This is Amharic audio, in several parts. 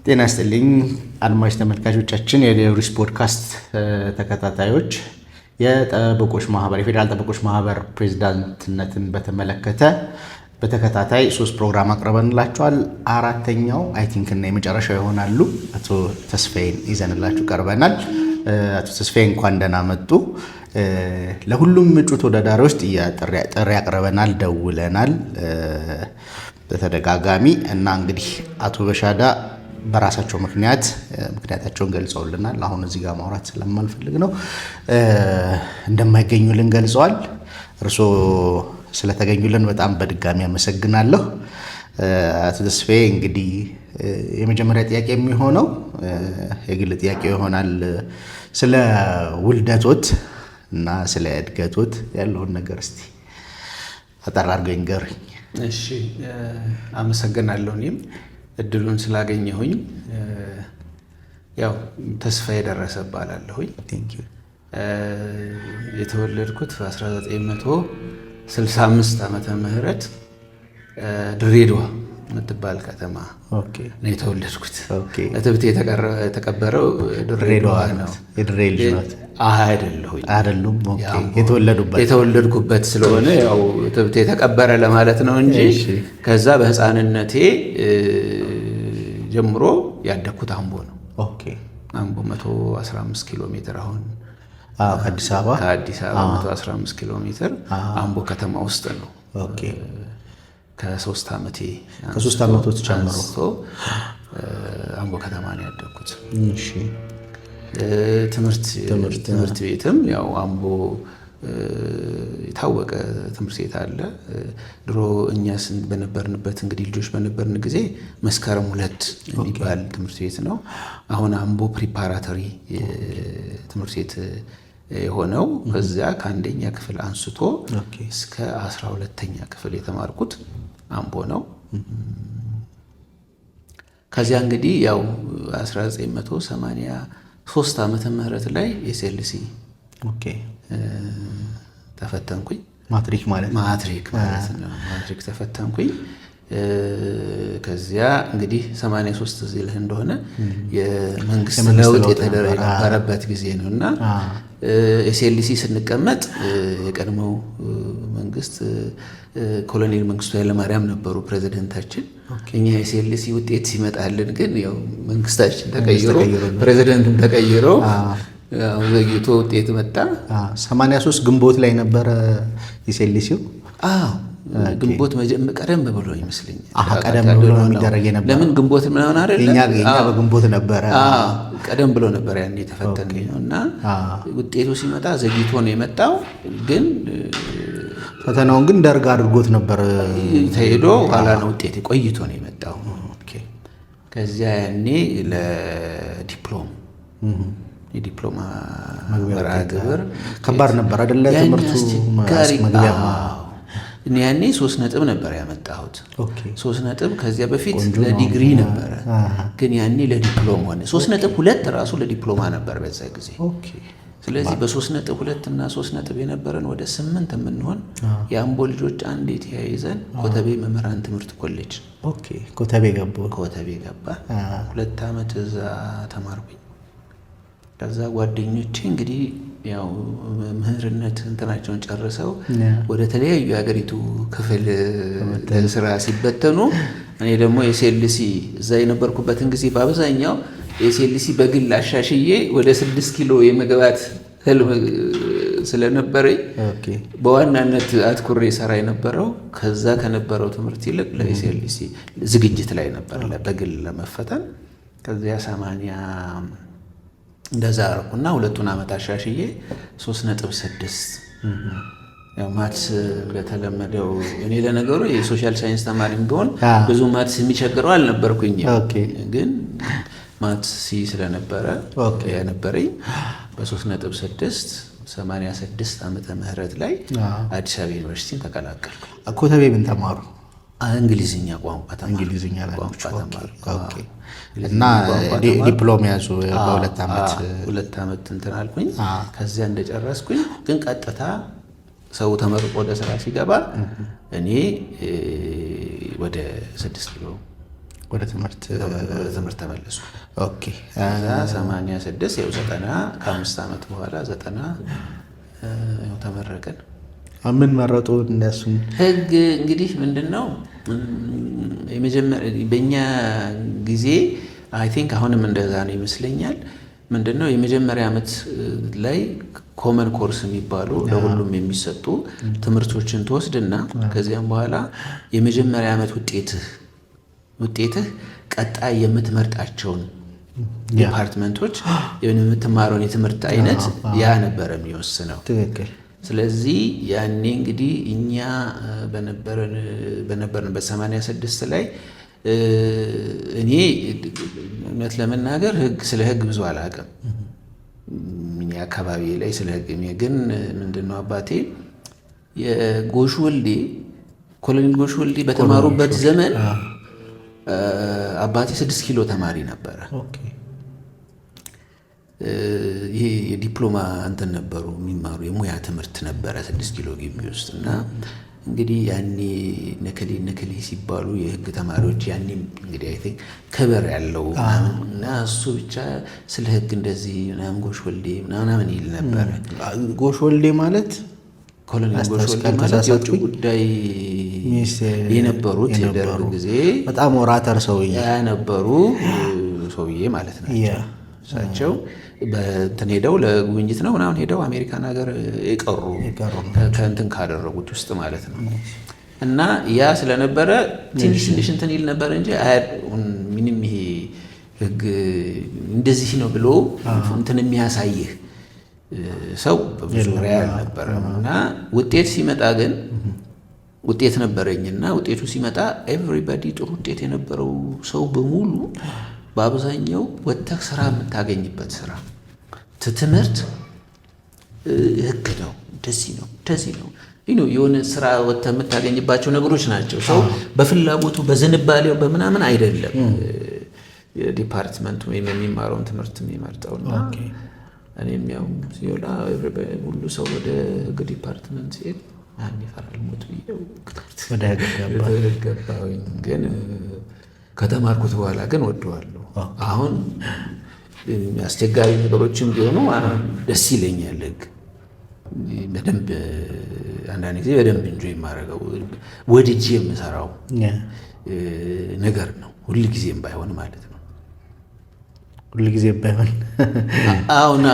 ጤና ይስጥልኝ አድማጭ ተመልካቾቻችን፣ የዴሪስ ፖድካስት ተከታታዮች የጠበቆች ማህበር የፌዴራል ጠበቆች ማህበር ፕሬዝዳንትነትን በተመለከተ በተከታታይ 3 ፕሮግራም አቅርበንላችኋል። አራተኛው አይ ቲንክ እና የመጨረሻው ይሆናሉ። አቶ ተስፋዬን ይዘንላችሁ ቀርበናል። አቶ ተስፋዬ እንኳን ደህና መጡ። ለሁሉም እጩ ተወዳዳሪዎች ጥሪ አቅርበናል፣ ደውለናል በተደጋጋሚ እና እንግዲህ አቶ በሻዳ በራሳቸው ምክንያታቸውን ገልጸውልናል። አሁን እዚህ ጋር ማውራት ስለማልፈልግ ነው፣ እንደማይገኙልን ገልጸዋል። እርስዎ ስለተገኙልን በጣም በድጋሚ አመሰግናለሁ። አቶ ተስፋዬ እንግዲህ የመጀመሪያ ጥያቄ የሚሆነው የግል ጥያቄ ይሆናል። ስለ ውልደቶት እና ስለ እድገቶት ያለውን ነገር እስቲ አጠር አድርገው ይንገሩኝ። እሺ፣ አመሰግናለሁ። እኔም እድሉን ስላገኘሁኝ። ያው ተስፋዬ ደረሰ እባላለሁኝ። የተወለድኩት በ1965 ዓመተ ምህረት ድሬዳዋ የምትባል ከተማ ነው የተወለድኩት። እትብቴ የተቀበረው ድሬዳዋ ነው። የድሬ ልጅ ናት? አይደሉም። የተወለዱበት ስለሆነ ያው እትብቴ የተቀበረ ለማለት ነው እንጂ ከዛ በህፃንነቴ ጀምሮ ያደግኩት አምቦ ነው። አምቦ 115 ኪሎ ሜትር አሁን ከአዲስ አበባ 115 ኪሎ ሜትር አምቦ ከተማ ውስጥ ነው። ከ3 ዓመቶች ጀምሮ አምቦ ትምህርት ከተማ ነው ያደግኩት። ትምህርት ቤትም ያው አምቦ የታወቀ ትምህርት ቤት አለ። ድሮ እኛ በነበርንበት እንግዲህ ልጆች በነበርን ጊዜ መስከረም 2 የሚባል ትምህርት ቤት ነው። አሁን አምቦ ፕሪፓራቶሪ ትምህርት ቤት የሆነው ከዚያ ከአንደኛ ክፍል አንስቶ እስከ 12ኛ ክፍል የተማርኩት አምቦ ነው። ከዚያ እንግዲህ ያው 1983 ዓመተ ምህረት ላይ ኤስኤልሲ ተፈተንኩኝ። ማትሪክ ማለት ነው። ማትሪክ ተፈተንኩኝ። ከዚያ እንግዲህ 83 እዚህ ልህ እንደሆነ የመንግስት ለውጥ የተደረገበት ጊዜ ነው እና ኤስኤልሲ ስንቀመጥ የቀድሞው መንግስት ኮሎኔል መንግስቱ ኃይለማርያም ነበሩ ፕሬዝዳንታችን። እኛ ኤስኤልሲ ውጤት ሲመጣልን ግን ያው መንግስታችን ተቀይሮ ፕሬዝዳንቱም ተቀይሮ ዘግይቶ ውጤት መጣ። 83 ግንቦት ላይ ነበረ ኤስኤልሲው። ግንቦት ቀደም ብሎ ይመስለኛል። ቀደም ብሎ የሚደረግ ነበር። ለምን ግንቦት ምናምን አይደለም፣ እኛ በግንቦት ነበረ። ቀደም ብሎ ነበር ያኔ የተፈተነው እና ውጤቱ ሲመጣ ዘግይቶ ነው የመጣው። ግን ፈተናውን ግን ደርግ አድርጎት ነበር ተሄዶ ኋላ ነው ውጤት ቆይቶ ነው የመጣው። ከዚያ ያኔ የዲፕሎማ መርሃ ግብር ከባድ ነበር አይደለ? ትምህርቱ መግቢያ ያኔ 3 ነጥብ ነበር ያመጣሁት። 3 ነጥብ ከዚያ በፊት ለዲግሪ ነበረ፣ ግን ያኔ ለዲፕሎማ ሆነ። 3.2 ራሱ ለዲፕሎማ ነበር በዛ ጊዜ። ስለዚህ በ3.2 እና 3 ነጥብ የነበረን ወደ 8 የምንሆን የአምቦ ልጆች አንድ የተያይዘን ኮተቤ መምህራን ትምህርት ኮሌጅ ኮተቤ ገባ። 2 ዓመት እዛ ተማርኩኝ። ከዛ ጓደኞቼ እንግዲህ ያው መምህርነት እንትናቸውን ጨርሰው ወደ ተለያዩ የሀገሪቱ ክፍል ለስራ ሲበተኑ፣ እኔ ደግሞ ኤስኤልሲ እዛ የነበርኩበትን ጊዜ በአብዛኛው ኤስኤልሲ በግል አሻሽዬ ወደ 6 ኪሎ የመግባት ህልም ስለነበረኝ በዋናነት አትኩሬ ሰራ የነበረው ከዛ ከነበረው ትምህርት ይልቅ ለኤስኤልሲ ዝግጅት ላይ ነበር በግል ለመፈተን። ከዚያ 80 እንደዛ አደረኩና 2 ዓመት አሻሽዬ 3.6 ያው ማትስ በተለመደው እኔ ለነገሩ የሶሻል ሳይንስ ተማሪም ቢሆን ብዙ ማትስ የሚቸግረው አልነበርኩኝ። ግን ማትስ ስለነበረ የነበረኝ በ3.6 86 ዓመተ ምህረት ላይ አዲስ አበባ ዩኒቨርሲቲን ተቀላቀልኩ። ኮተቤ ምን ተማሩ? እንግሊዝኛ ቋንቋ ተማሩ። እና ዲፕሎማ ያዙ በ2 ዓመት 2 ዓመት እንትን አልኩኝ። ከዚያ እንደጨረስኩኝ ግን ቀጥታ ሰው ተመርቆ ወደ ስራ ሲገባ እኔ ወደ 6 ኪሎ ወደ ትምህርት ተመለሱ። ኦኬ 86 ያው 90 ከ5 ዓመት በኋላ 90 ያው ተመረቀን። ምን መረጡ እነሱን? ህግ እንግዲህ ምንድነው የመጀመሪያ በእኛ ጊዜ አይ ቲንክ አሁንም እንደዛ ነው ይመስለኛል። ምንድነው የመጀመሪያ ዓመት ላይ ኮመን ኮርስ የሚባሉ ለሁሉም የሚሰጡ ትምህርቶችን ትወስድና ከዚያም በኋላ የመጀመሪያ ዓመት ውጤትህ ቀጣይ የምትመርጣቸውን ዲፓርትመንቶች የምትማረውን የትምህርት አይነት ያ ነበረ የሚወስነው። ትክክል። ስለዚህ ያኔ እንግዲህ እኛ በነበርንበት 86 ላይ እኔ እውነት ለመናገር ስለ ህግ ብዙ አላውቅም። እኛ አካባቢ ላይ ስለ ህግ ግን ምንድነው አባቴ የጎሽ ወልዴ ኮሎኔል ጎሽ ወልዴ በተማሩበት ዘመን አባቴ 6 ኪሎ ተማሪ ነበረ። ይሄ የዲፕሎማ እንትን ነበሩ የሚማሩ የሙያ ትምህርት ነበረ 6 ኪሎ ግቢ ውስጥ እና እንግዲህ ያኔ ነከሌ ሲባሉ የህግ ተማሪዎች ያኔም እንግዲህ አይ ቲንክ ክብር ያለው እና እሱ ብቻ ስለ ህግ እንደዚህ ምናምን ጎሽ ወልዴ ምናምን ይል ነበረ። ጎሽ ወልዴ ማለት ኮሎኔል ጎሽ ወልዴ ማለት የውጭ ጉዳይ የነበሩት የደርግ ጊዜ በጣም ኦራተር ሰውዬ ነበሩ ሰውዬ ማለት ናቸው። እሳቸው በእንትን ሄደው ለጉብኝት ነው ምናምን ሄደው አሜሪካን ሀገር የቀሩ ከእንትን ካደረጉት ውስጥ ማለት ነው። እና ያ ስለነበረ ትንሽ እንትን ይል ነበር እንጂ ምንም ይሄ ህግ እንደዚህ ነው ብሎ እንትን የሚያሳይህ ሰው በብዙ ሪያ አልነበረም። እና ውጤት ሲመጣ ግን ውጤት ነበረኝና ውጤቱ ሲመጣ ኤቭሪባዲ ጥሩ ውጤት የነበረው ሰው በሙሉ በአብዛኛው ወጥተህ ስራ የምታገኝበት ስራ ትምህርት ህግ ነው እንደዚህ ነው የሆነ ስራ ወጥተህ የምታገኝባቸው ነገሮች ናቸው። ሰው በፍላጎቱ በዝንባሌው በምናምን አይደለም የዲፓርትመንት ወይም የሚማረውን ትምህርት የሚመርጠውና እኔም ያው ሲወላ ሁሉ ሰው ወደ ህግ ዲፓርትመንት ሲሄድ ይፈራል ሞት ብዬው ወደ ህግ ገባሁኝ። ግን ከተማርኩት በኋላ ግን ወደዋለሁ። አሁን አስቸጋሪ ነገሮችም ቢሆኑ ደስ ይለኛል። ህግ በደንብ አንዳንድ ጊዜ በደንብ እንጆይ የማደርገው ወድጄ የምሰራው ነገር ነው። ሁልጊዜም ባይሆን ማለት ነው። ሁልጊዜም ባይሆን አሁና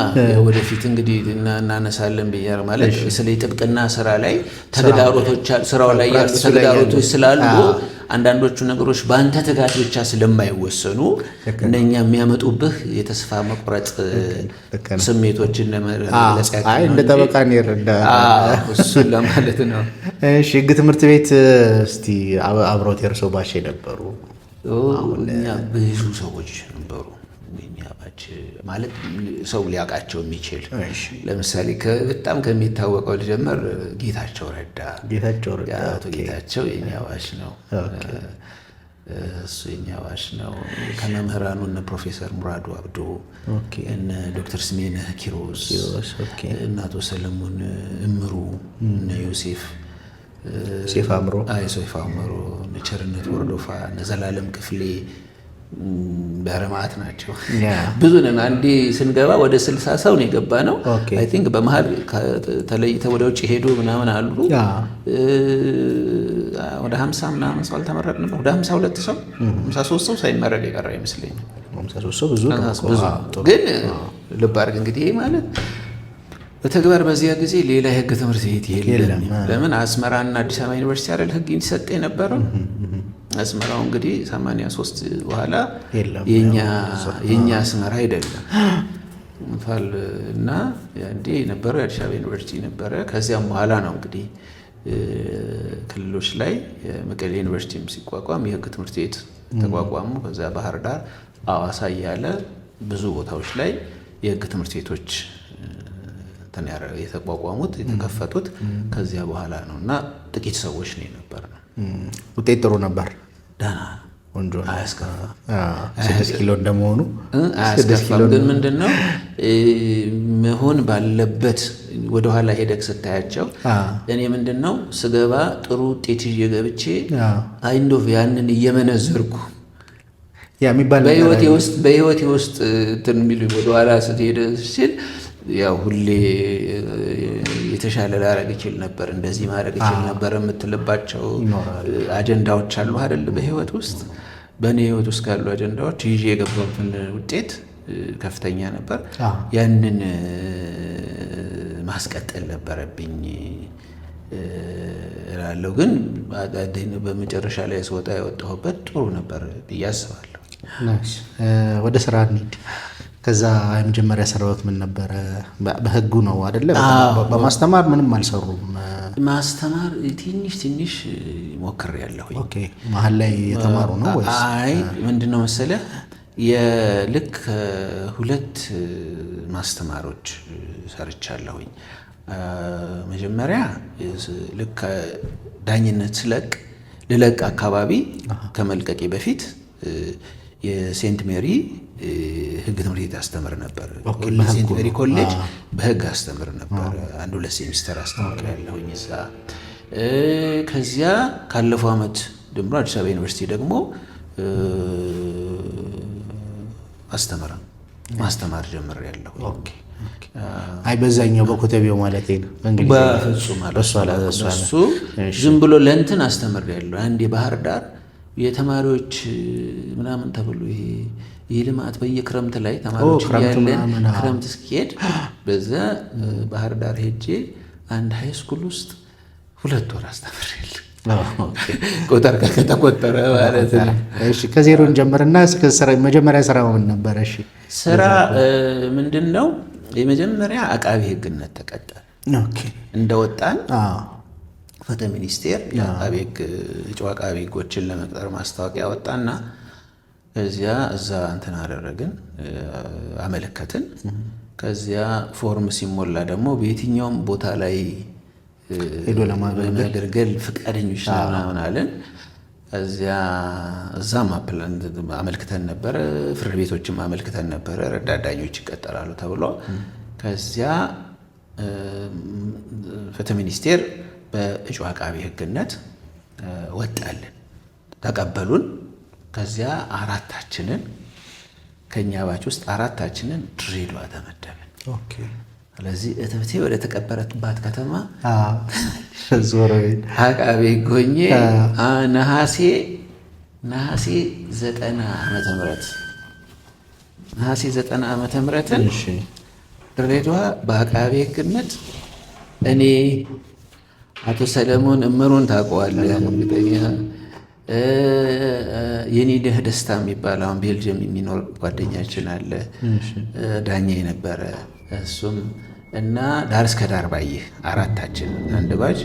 ወደፊት እንግዲህ እናነሳለን ብያለሁ። ማለት ስለ ጥብቅና ስራ ላይ ተግዳሮቶች ስራው ላይ ያሉ ተግዳሮቶች ስላሉ አንዳንዶቹ ነገሮች በአንተ ትጋት ብቻ ስለማይወሰኑ እነኛ የሚያመጡብህ የተስፋ መቁረጥ ስሜቶችን ለመግለጽ ያክል እንደ ጠበቃ ነው ይረዳ እሱን ለማለት ነው። እሺ ህግ ትምህርት ቤት እስቲ አብሮት የርሶ ባሽ ነበሩ? እኛ ብዙ ሰዎች ነበሩ ማለት ሰው ሊያውቃቸው የሚችል ለምሳሌ በጣም ከሚታወቀው ልጀምር። ጌታቸው ረዳ አቶ ጌታቸው የኛ ዋሽ ነው። እሱ የኛ ዋሽ ነው። ከመምህራኑ እነ ፕሮፌሰር ሙራዱ አብዶ፣ እነ ዶክተር ስሜነህ ኪሮስ፣ እነ አቶ ሰለሞን እምሩ፣ እነ ዮሴፍ አምሮ፣ እነ ቸርነት ወርዶፋ፣ እነ ዘላለም ክፍሌ በረማት ናቸው። ብዙ ነን። አንዴ ስንገባ ወደ 60 ሰው ነው የገባ ነው። አይ ቲንክ በመሀል ተለይተው ወደ ውጭ ሄዱ ምናምን አሉ። ወደ 50 ምናምን ሰው አልተመረጥ ነበር። ወደ 52 ሰው 53 ሰው ሳይመረቅ የቀረ ይመስለኛል። 53 ሰው ብዙ ግን ልብ አድርግ እንግዲህ ማለት በተግባር በዚያ ጊዜ ሌላ የህግ ትምህርት ቤት የለም። ለምን አስመራና አዲስ አበባ ዩኒቨርሲቲ አይደል ህግ ይሰጥ የነበረው። አስመራው እንግዲህ 83 በኋላ የኛ አስመራ አይደለም እና ያንዴ የነበረው የአዲስ አበባ ዩኒቨርሲቲ ነበረ። ከዚያም በኋላ ነው እንግዲህ ክልሎች ላይ መቀሌ ዩኒቨርሲቲም ሲቋቋም የህግ ትምህርት ቤት ተቋቋሙ። ከዛ ባህር ዳር፣ አዋሳ እያለ ብዙ ቦታዎች ላይ የህግ ትምህርት ቤቶች የተቋቋሙት የተከፈቱት ከዚያ በኋላ ነው እና ጥቂት ሰዎች ነው የነበርነው። ውጤት ጥሩ ነበር። ደህና ወንጆ አያስከፋም። 6 ኪሎ እንደመሆኑ አያስከፋም። ግን ምንድነው መሆን ባለበት ወደኋላ ሄደክ ስታያቸው እኔ ምንድነው ስገባ ጥሩ ውጤት ይዤ ገብቼ አይንዶቭ ያንን እየመነዘርኩ የሚባል በህይወቴ ውስጥ እንትን የሚሉኝ ወደኋላ ስትሄድ ሲል ያው ሁሌ የተሻለ ላረግ ይችል ነበር፣ እንደዚህ ማድረግ ይችል ነበር የምትልባቸው አጀንዳዎች አሉ አይደል? በህይወት ውስጥ በእኔ ህይወት ውስጥ ካሉ አጀንዳዎች ይዤ የገባሁትን ውጤት ከፍተኛ ነበር። ያንን ማስቀጠል ነበረብኝ እላለሁ። ግን በመጨረሻ ላይ ስወጣ የወጣሁበት ጥሩ ነበር ብዬ አስባለሁ። ወደ ስራ እንሂድ። ከዛ የመጀመሪያ ስራዎት ምን ነበረ? በህጉ ነው አይደለ? በማስተማር ምንም አልሰሩም? ማስተማር ትንሽ ሞክሬያለሁኝ። ኦኬ። መሀል ላይ የተማሩ ነው ወይስ? አይ ምንድነው መሰለህ የልክ 2 ማስተማሮች ሰርቻለሁኝ። መጀመሪያ ልክ ዳኝነት ልለቅ አካባቢ ከመልቀቄ በፊት የሴንት ሜሪ ህግ ትምህርት ቤት አስተምር ነበር። ሴንት ሜሪ ኮሌጅ በህግ አስተምር ነበር። 1-2 ሴሚስተር አስተምር ያለሁኝ እዛ። ከዚያ ካለፈው ዓመት ጀምሮ አዲስ አበባ ዩኒቨርሲቲ ደግሞ ማስተማር ጀምሬያለሁ። አይ በዛኛው በኮተቤው ማለት ነው። በፍጹም እሱ ዝም ብሎ ለእንትን አስተምሬያለሁ። አንድ የባህር ዳር የተማሪዎች ምናምን ተብሎ ይሄ ልማት በየክረምት ላይ ተማሪዎች ያለን ክረምት እስኪሄድ በዛ ባህር ዳር ሄጄ አንድ ሃይ ስኩል ውስጥ 2 ወር አስተምሬያለሁ። ቁጥር ከተቆጠረ ማለት ነው። እሺ ከዜሮን ጀምርና መጀመሪያ ስራው ምን ነበር? እሺ ስራ ምንድነው? የመጀመሪያ አቃቢ ህግነት ተቀጠረ። ኦኬ እንደወጣን ፍትህ ሚኒስቴር የአቃቢ ህግ እጩ አቃቢ ህጎችን ለመቅጠር ማስታወቂያ ወጣና ከዚያ እዛ እንትን አደረግን፣ አመለከትን። ከዚያ ፎርም ሲሞላ ደግሞ በየትኛውም ቦታ ላይ ሄዶ ለማገልገል ፍቃደኞች ምናምን አለን። ከዚያ እዛም አመልክተን ነበረ፣ ፍርድ ቤቶችም አመልክተን ነበረ፣ ረዳት ዳኞች ይቀጠራሉ ተብሎ። ከዚያ ፍትህ ሚኒስቴር በእጩ አቃቢ ህግነት ወጣልን፣ ተቀበሉን። ከዚያ 4ታችንን ከኛ ባች ውስጥ 4ታችንን ድሬዳዋ ተመደብን። ኦኬ። ስለዚህ እትብቴ ወደ ተቀበረባት ከተማ ዞረቤት አቃቤ ህግ ሆኜ ነሐሴ 90 ዓመተ ምህረትን ድሬዳዋ በአቃቤ ህግነት እኔ አቶ ሰለሞን እምሩን ታውቀዋለህ? የኔደህ ደስታ የሚባል አሁን ቤልጅየም የሚኖር ጓደኛችን አለ፣ ዳኛ የነበረ እሱም እና ዳር እስከ ዳር ባየህ 4ታችን አንድ ባች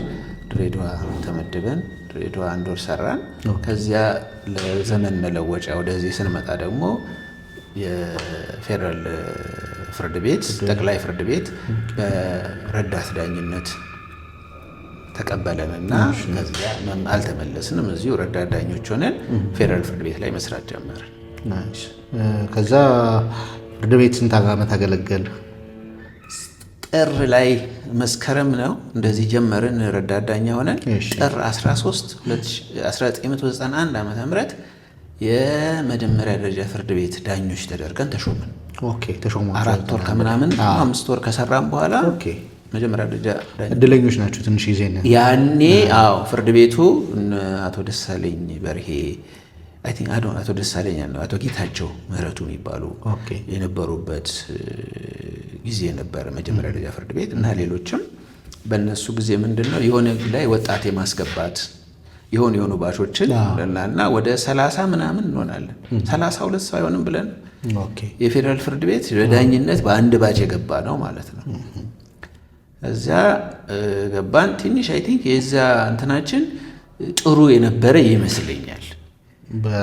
ድሬዳዋ ተመድበን ድሬዳዋ 1 ወር ሰራን። ከዚያ ለዘመን መለወጫ ወደዚህ ስንመጣ ደግሞ የፌደራል ፍርድ ቤት ጠቅላይ ፍርድ ቤት በረዳት ዳኝነት ተቀበለንና ከዚያ አልተመለስንም። እዚሁ ረዳት ዳኞች ሆነን ፌደራል ፍርድ ቤት ላይ መስራት ጀመርን። ከዛ ፍርድ ቤት ስንት ዓመት አገለገል? ጥር ላይ መስከረም ነው እንደዚህ ጀመርን፣ ረዳት ዳኛ ሆነን ጥር 13 1991 ዓመተ ምህረት የመጀመሪያ ደረጃ ፍርድ ቤት ዳኞች ተደርገን ተሾምን። ኦኬ ተሾሙ። 4 ወር ከምናምን 5 ወር ከሰራን በኋላ መጀመሪያ ደረጃ እድለኞች ናቸው። ትንሽ ጊዜ ነው ያኔ። አዎ ፍርድ ቤቱ አቶ ደሳለኝ በርሄ አቶ ደሳለኝ ነው አቶ ጌታቸው ምህረቱ የሚባሉ የነበሩበት ጊዜ ነበረ መጀመሪያ ደረጃ ፍርድ ቤት እና ሌሎችም በእነሱ ጊዜ ምንድነው የሆነ ላይ ወጣት የማስገባት የሆኑ ባሾችን እና ወደ 30 ምናምን እንሆናለን 32 ሰው አይሆንም ብለን የፌደራል ፍርድ ቤት በዳኝነት በአንድ ባች የገባ ነው ማለት ነው። እዚያ ገባን። ትንሽ አይ ቲንክ የዛ እንትናችን ጥሩ የነበረ ይመስለኛል።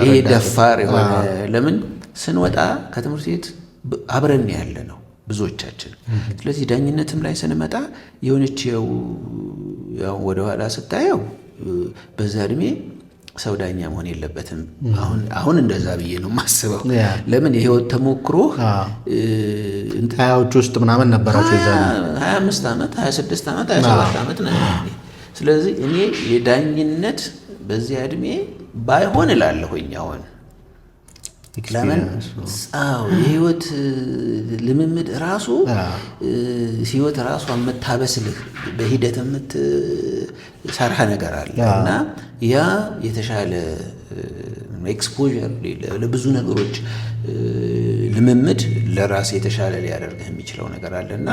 ይሄ ደፋር የሆነ ለምን ስንወጣ ከትምህርት ቤት አብረን ያለ ነው ብዙዎቻችን። ስለዚህ ዳኝነትም ላይ ስንመጣ የሆነች ያው ወደኋላ ስታየው በዛ እድሜ ሰው ዳኛ መሆን የለበትም። አሁን እንደዛ ብዬ ነው የማስበው። ለምን የህይወት ተሞክሮ ሀያዎች ውስጥ ምናምን ነበራቸው 25 ዓመት 26 ዓመት 27 ዓመት ነው። ስለዚህ እኔ የዳኝነት በዚያ እድሜ ባይሆን እላለሁኝ። አሁን ለምን የህይወት ልምምድ ራሱ ህይወት ራሱ የምታበስልህ በሂደት የምትሰራ ነገር አለ እና ያ የተሻለ ኤክስፖዠር ለብዙ ነገሮች ልምምድ ለራስ የተሻለ ሊያደርግህ የሚችለው ነገር አለና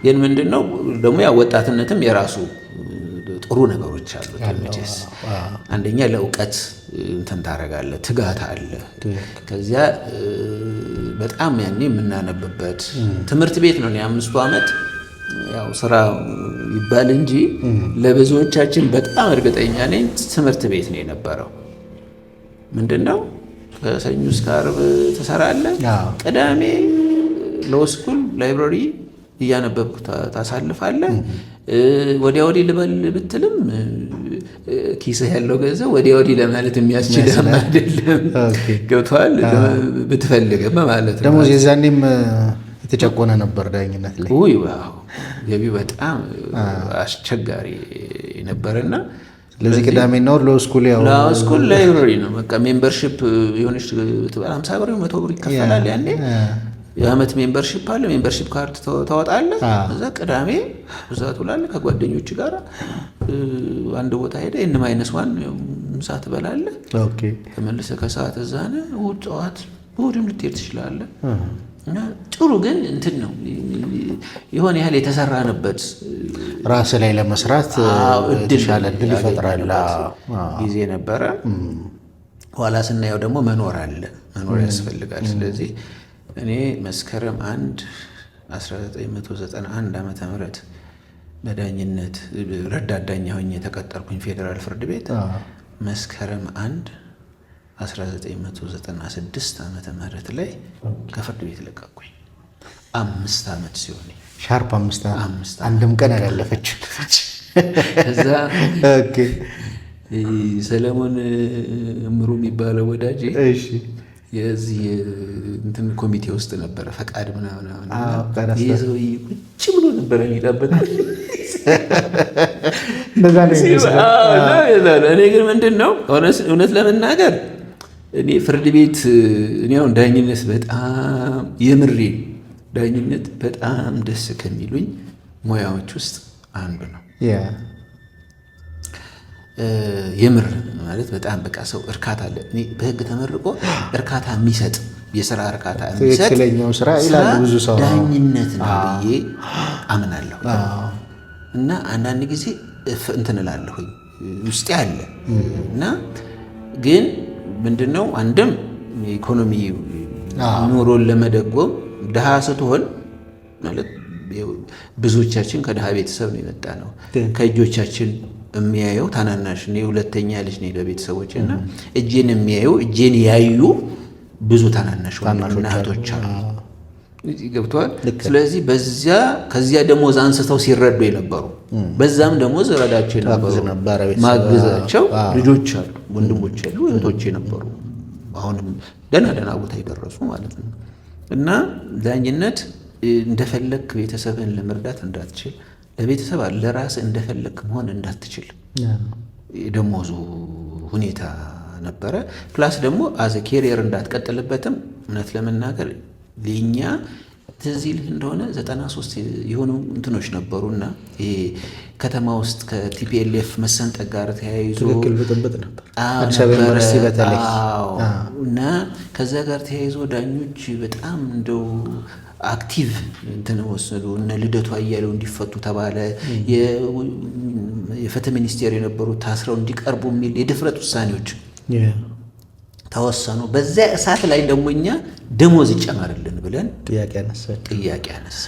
ግን ምንድነው ደግሞ ያ ወጣትነትም የራሱ ጥሩ ነገሮች አሉት። መቼስ አንደኛ ለእውቀት እንትን ታደርጋለህ፣ ትጋት አለ። ከዚያ በጣም ያኔ የምናነብበት ትምህርት ቤት ነው። የ5 ዓመት ያው ስራ ይባል እንጂ ለብዙዎቻችን በጣም እርግጠኛ ነኝ ትምህርት ቤት ነው የነበረው። ምንድነው ከሰኞ እስከ ዓርብ ትሰራለህ፣ ቅዳሜ ሎው ስኩል ላይብራሪ እያነበብኩ ታሳልፋለህ። ወዲያ ወዲህ ልበል ብትልም ኪስህ ያለው ገንዘብ ወዲያ ወዲህ ለማለት የሚያስችልህ አይደለም። ገብቶሃል? ብትፈልግም ማለት ነው። ደግሞ የዛኔም የተጨቆነ ነበር ዳኝነት ላይ። ገቢው በጣም አስቸጋሪ ነበርና ስለዚህ ቅዳሜና እሑድ ሎው ስኩል ላይብራሪ ነው። በቃ ሜምበርሺፕ የሆነች 50 ብር 100 ብር ይከፈላል ያኔ። የአመት ሜምበርሺፕ አለ። ሜምበርሺፕ ካርድ ታወጣለህ። እዛ ቅዳሜ እዛ ትውላለህ ከጓደኞች ጋር አንድ ቦታ ሄደህ -1 ምሳ ትበላለህ። ተመልሰህ ከሰዓት እዛ ነህ። እሑድ ጠዋት እሑድም ልትሄድ ትችላለህ። እና ጥሩ ግን እንትን ነው የሆነ ያህል የተሰራንበት ራስ ላይ ለመስራት የተሻለ እድል ይፈጥራል ጊዜ ነበረ። ኋላ ስናየው ደግሞ መኖር ያስፈልጋል። ስለዚህ እኔ መስከረም 1 1991 ዓመተ ምህረት በዳኝነት ረዳት ዳኛ ሆኜ የተቀጠርኩኝ ፌዴራል ፍርድ ቤት መስከረም 1 1996 ዓመተ ምህረት ላይ ከፍርድ ቤት ለቀቅኩኝ። 5 ዓመት ሲሆን ሻርፕ 5 አንድም ቀን ያላለፈች ከዛ ሰለሞን እምሩ የሚባለው ወዳጄ የዚህ እንትን ኮሚቴ ውስጥ ነበረ። ፈቃድ ምናምን ይሄ ሰውዬ ቁጭ ብሎ ነበረ የሚጠብቅ። እኔ ግን ምንድን ነው እውነት ለመናገር እኔ ፍርድ ቤት እኔ አሁን ዳኝነት በጣም የምሬ ዳኝነት በጣም ደስ ከሚሉኝ ሙያዎች ውስጥ አንዱ ነው። የምር ማለት በጣም በቃ ሰው እርካታ አለ። እኔ በህግ ተመርቆ እርካታ የሚሰጥ የሥራ እርካታ የሚሰጥ ትክክለኛው ስራ ይላል ብዙ ሰው ዳኝነት ነው ብዬ አምናለሁ። እና አንዳንድ ጊዜ እንትን እላለሁኝ ውስጤ አለ እና ግን ምንድነው አንድም የኢኮኖሚ ኑሮን ለመደጎም ድሃ ስትሆን ማለት ብዙዎቻችን ከድሃ ቤተሰብ ነው የመጣ ነው። ከእጆቻችን የሚያየው ታናናሽ እኔ ሁለተኛ ልጅ ነኝ ለቤተሰቦቼ እና እጄን የሚያዩ እጄን ያዩ ብዙ ታናናሽ እህቶች አሉ። ገብተዋል። ስለዚህ ከዚያ ደሞዝ አንስተው ሲረዱ የነበሩ በዛም ደሞዝ ረዳቸው የነበሩ ማግዛቸው ልጆች አሉ፣ ወንድሞች አሉ፣ እህቶች የነበሩ አሁንም ደህና ቦታ የደረሱ ማለት ነው። እና ዳኝነት እንደፈለክ ቤተሰብን ለመርዳት እንዳትችል፣ ለቤተሰብ ለራስ እንደፈለክ መሆን እንዳትችል የደሞዙ ሁኔታ ነበረ። ፕላስ ደግሞ አዘ ኬሪየር እንዳትቀጥልበትም እውነት ለመናገር ለኛ ትዝ ይልህ እንደሆነ 93 የሆኑ እንትኖች ነበሩና ይሄ ከተማ ውስጥ ከቲፒኤልኤፍ መሰንጠቅ ጋር ተያይዞ ትክክል ብጥብጥ ነበር አዲስ አበባ ዩኒቨርሲቲ በተለይ እና ከዛ ጋር ተያይዞ ዳኞች በጣም እንደው አክቲቭ እንትን ወሰዱ። እነ ልደቱ አያሌው እንዲፈቱ ተባለ። የፍትህ ሚኒስቴር የነበሩት ታስረው እንዲቀርቡ የሚል የድፍረት ውሳኔዎች ተወሰኑ። በዚያ እሳት ላይ ደግሞ እኛ ደሞዝ ይጨመርልን ብለን ጥያቄ አነሳ።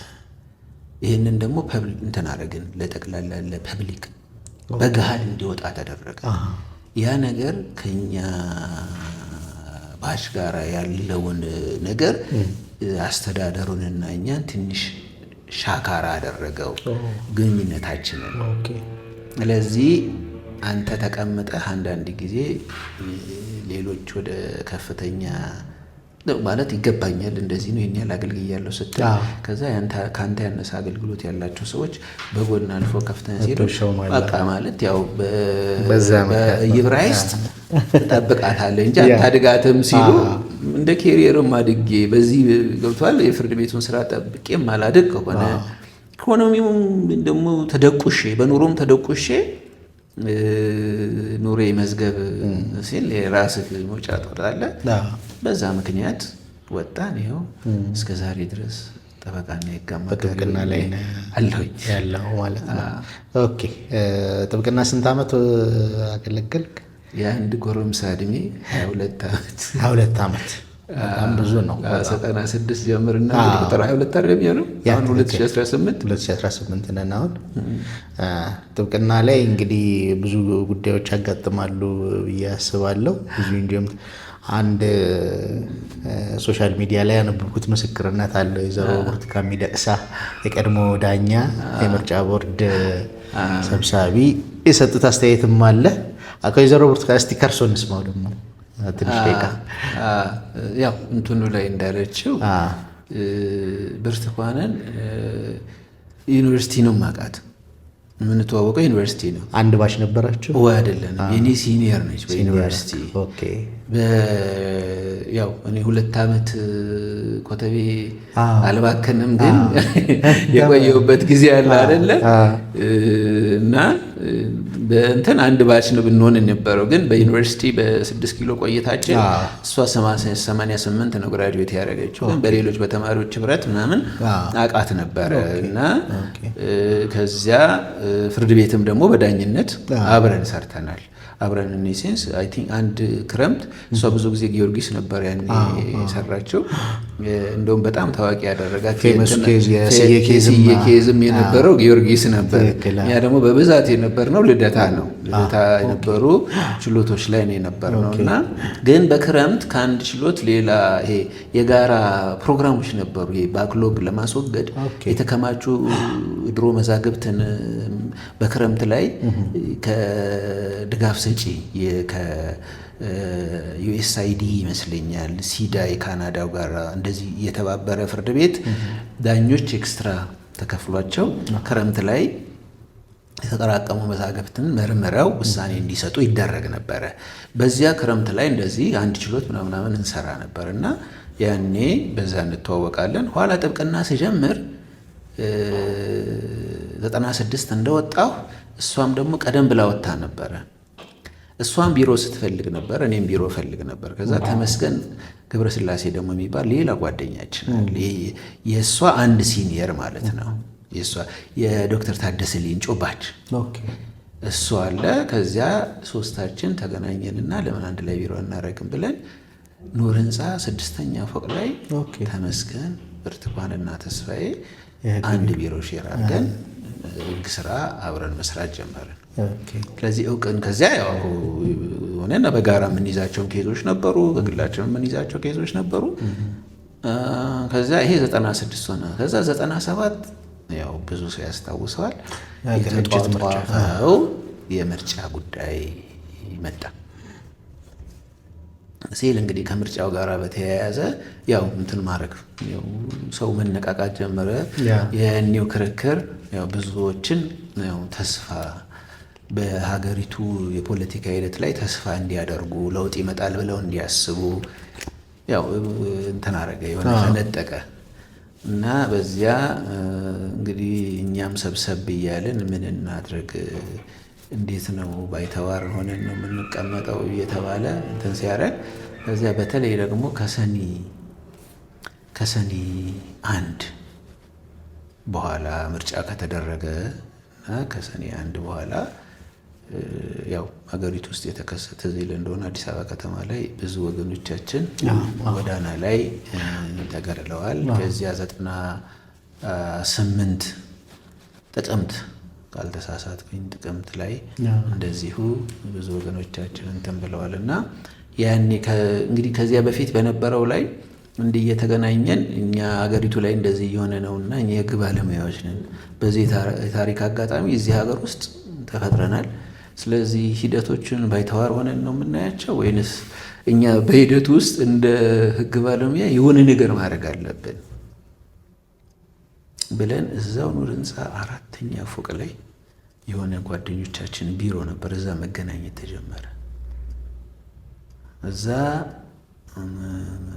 ይህንን ደግሞ እንትን አደረግን፣ ለጠቅላላ ለፐብሊክ በገሃድ እንዲወጣ ተደረገ። ያ ነገር ከኛ ባሽ ጋር ያለውን ነገር አስተዳደሩንና እኛን ትንሽ ሻካራ አደረገው ግንኙነታችንን። ስለዚህ አንተ ተቀምጠህ አንዳንድ ጊዜ ሌሎች ወደ ከፍተኛ ማለት ይገባኛል እንደዚህ ነው የኛል አገልግያለሁ ስትል ከዛ ከአንተ ያነሰ አገልግሎት ያላቸው ሰዎች በጎን አልፎ ከፍተኛ ሲሉ በቃ ማለት ያው በኢብራይስጥ ትጠብቃታለህ እንጂ አታድጋትም ሲሉ እንደ ኬሪየርም አድጌ በዚህ ገብቷል የፍርድ ቤቱን ስራ ጠብቄም አላድግ ከሆነ ኢኮኖሚውም ደግሞ ተደቁሼ በኑሮም ተደቁሼ ኑሬ መዝገብ ሲል የራስህ መውጫ ትወጣለህ። በዛ ምክንያት ወጣን። ይኸው እስከ ዛሬ ድረስ ጠበቃና የህግ ጥብቅና ላይ አለሁኝ ያለው ማለት ነው። ኦኬ ጥብቅና ስንት ዓመት አገለገልክ? የአንድ ጎረምሳ እድሜ 22 ዓመት። 22 ዓመት በጣም ብዙ ነው። 96 ጀምርና ቁጥር 22 አይደለም ያለው አሁን 2018 ነን አሁን። ጥብቅና ላይ እንግዲህ ብዙ ጉዳዮች ያጋጥማሉ ብዬ አስባለሁ። ብዙ እንዲሁም አንድ ሶሻል ሚዲያ ላይ ያነበብኩት ምስክርነት አለ። ወይዘሮ ብርቱካን ሚደቅሳ የቀድሞ ዳኛ የምርጫ ቦርድ ሰብሳቢ የሰጡት አስተያየትም አለ። ወይዘሮ ብርቱካን እስቲ ከርሶ እንስማው ደግሞ ትንሽ ደቂቃ። ያው እንትኑ ላይ እንዳለችው ብርቱካንን ዩኒቨርሲቲ ነው ማቃት የምንተዋወቀው ዩኒቨርሲቲ ነው። አንድ ባች ነበራችሁ ወይ አይደለም? የኔ ሲኒየር ነች በዩኒቨርሲቲ። ያው እኔ 2 ዓመት ኮተቤ አልባከንም፣ ግን የቆየሁበት ጊዜ አለ አይደለ? እና በእንትን አንድ ባች ነው ብንሆን የነበረው፣ ግን በዩኒቨርሲቲ በ6 ኪሎ ቆይታችን እሷ 88 ነው ግራጁዌት ያደረገችው፣ ግን በሌሎች በተማሪዎች ህብረት ምናምን አቃት ነበረ። እና ከዚያ ፍርድ ቤትም ደግሞ በዳኝነት አብረን ሰርተናል። አብረን እኔ ሴንስ አይ ቲንክ አንድ ክረምት እሷ ብዙ ጊዜ ጊዮርጊስ ነበር ያኔ የሰራችው። እንደውም በጣም ታዋቂ ያደረጋት ኬዝም የነበረው ጊዮርጊስ ነበር። ያ ደግሞ በብዛት የነበርነው ልደታ ነው። ልደታ የነበሩ ችሎቶች ላይ ነው የነበርነው። እና ግን በክረምት ከአንድ ችሎት ሌላ ይሄ የጋራ ፕሮግራሞች ነበሩ። ይሄ ባክሎግ ለማስወገድ የተከማቹ ድሮ መዛግብትን በክረምት ላይ ከድጋፍ ሰጪ ከዩኤስአይዲ ይመስለኛል ሲዳ የካናዳው ጋር እንደዚህ የተባበረ ፍርድ ቤት ዳኞች ኤክስትራ ተከፍሏቸው ክረምት ላይ የተጠራቀሙ መዛግብትን መርምረው ውሳኔ እንዲሰጡ ይደረግ ነበረ። በዚያ ክረምት ላይ እንደዚህ አንድ ችሎት ምናምን እንሰራ ነበር እና ያኔ በዛ እንተዋወቃለን። ኋላ ጥብቅና ስጀምር 96 እንደወጣሁ እሷም ደግሞ ቀደም ብላ ወጣ ነበረ። እሷም ቢሮ ስትፈልግ ነበር፣ እኔም ቢሮ ፈልግ ነበር። ከዛ ተመስገን ገብረስላሴ ደግሞ የሚባል ሌላ ጓደኛችን የእሷ አንድ ሲኒየር ማለት ነው። የእሷ የዶክተር ታደሰ ሊንጮ ባች እሱ አለ። ከዚያ ሶስታችን ተገናኘንና ለምን አንድ ላይ ቢሮ እናደርግም ብለን ኑር ህንፃ 6ኛ ፎቅ ላይ ተመስገን ብርቱካንና ተስፋዬ አንድ ቢሮ ሼር አድርገን ህግ ስራ አብረን መስራት ጀመርን። ስለዚህ እውቅን ከዚያ ያው ሆነና በጋራ የምንይዛቸው ኬዞች ነበሩ፣ በግላቸው የምንይዛቸው ኬዞች ነበሩ። ከዚያ ይሄ 96 ሆነ። ከዛ 97 ያው ብዙ ሰው ያስታውሰዋል የተጧጧፈው የምርጫ ጉዳይ መጣ ሲል እንግዲህ ከምርጫው ጋር በተያያዘ ያው እንትን ማድረግ ሰው መነቃቃት ጀመረ። የኒው ክርክር ያው ብዙዎችን ያው ተስፋ በሀገሪቱ የፖለቲካ ሂደት ላይ ተስፋ እንዲያደርጉ ለውጥ ይመጣል ብለው እንዲያስቡ ያው እንትን አረገ የሆነ ፈነጠቀ እና በዚያ እንግዲህ እኛም ሰብሰብ እያልን ምን እናድርግ፣ እንዴት ነው ባይተዋር ሆነን ነው የምንቀመጠው እየተባለ እንትን ሲያደርግ በዚያ በተለይ ደግሞ ከሰኔ 1 በኋላ ምርጫ ከተደረገ እና ከሰኔ 1 በኋላ ያው ሀገሪቱ ውስጥ የተከሰተ ዜለ እንደሆነ አዲስ አበባ ከተማ ላይ ብዙ ወገኖቻችን ጎዳና ላይ ተገድለዋል። ከዚያ 98 ጥቅምት ካልተሳሳትኩኝ ጥቅምት ላይ እንደዚሁ ብዙ ወገኖቻችን እንትን ብለዋል እና ያኔ እንግዲህ ከዚያ በፊት በነበረው ላይ እንዲህ እየተገናኘን እኛ ሀገሪቱ ላይ እንደዚህ እየሆነ ነውና እኛ የህግ ባለሙያዎች ነን፣ በዚህ የታሪክ አጋጣሚ እዚህ ሀገር ውስጥ ተፈጥረናል። ስለዚህ ሂደቶችን ባይተዋር ሆነን ነው የምናያቸው ወይንስ እኛ በሂደቱ ውስጥ እንደ ህግ ባለሙያ የሆነ ነገር ማድረግ አለብን ብለን እዛው ኑር ህንፃ 4ኛ ፎቅ ላይ የሆነ ጓደኞቻችን ቢሮ ነበር፣ እዛ መገናኘት ተጀመረ። እዛ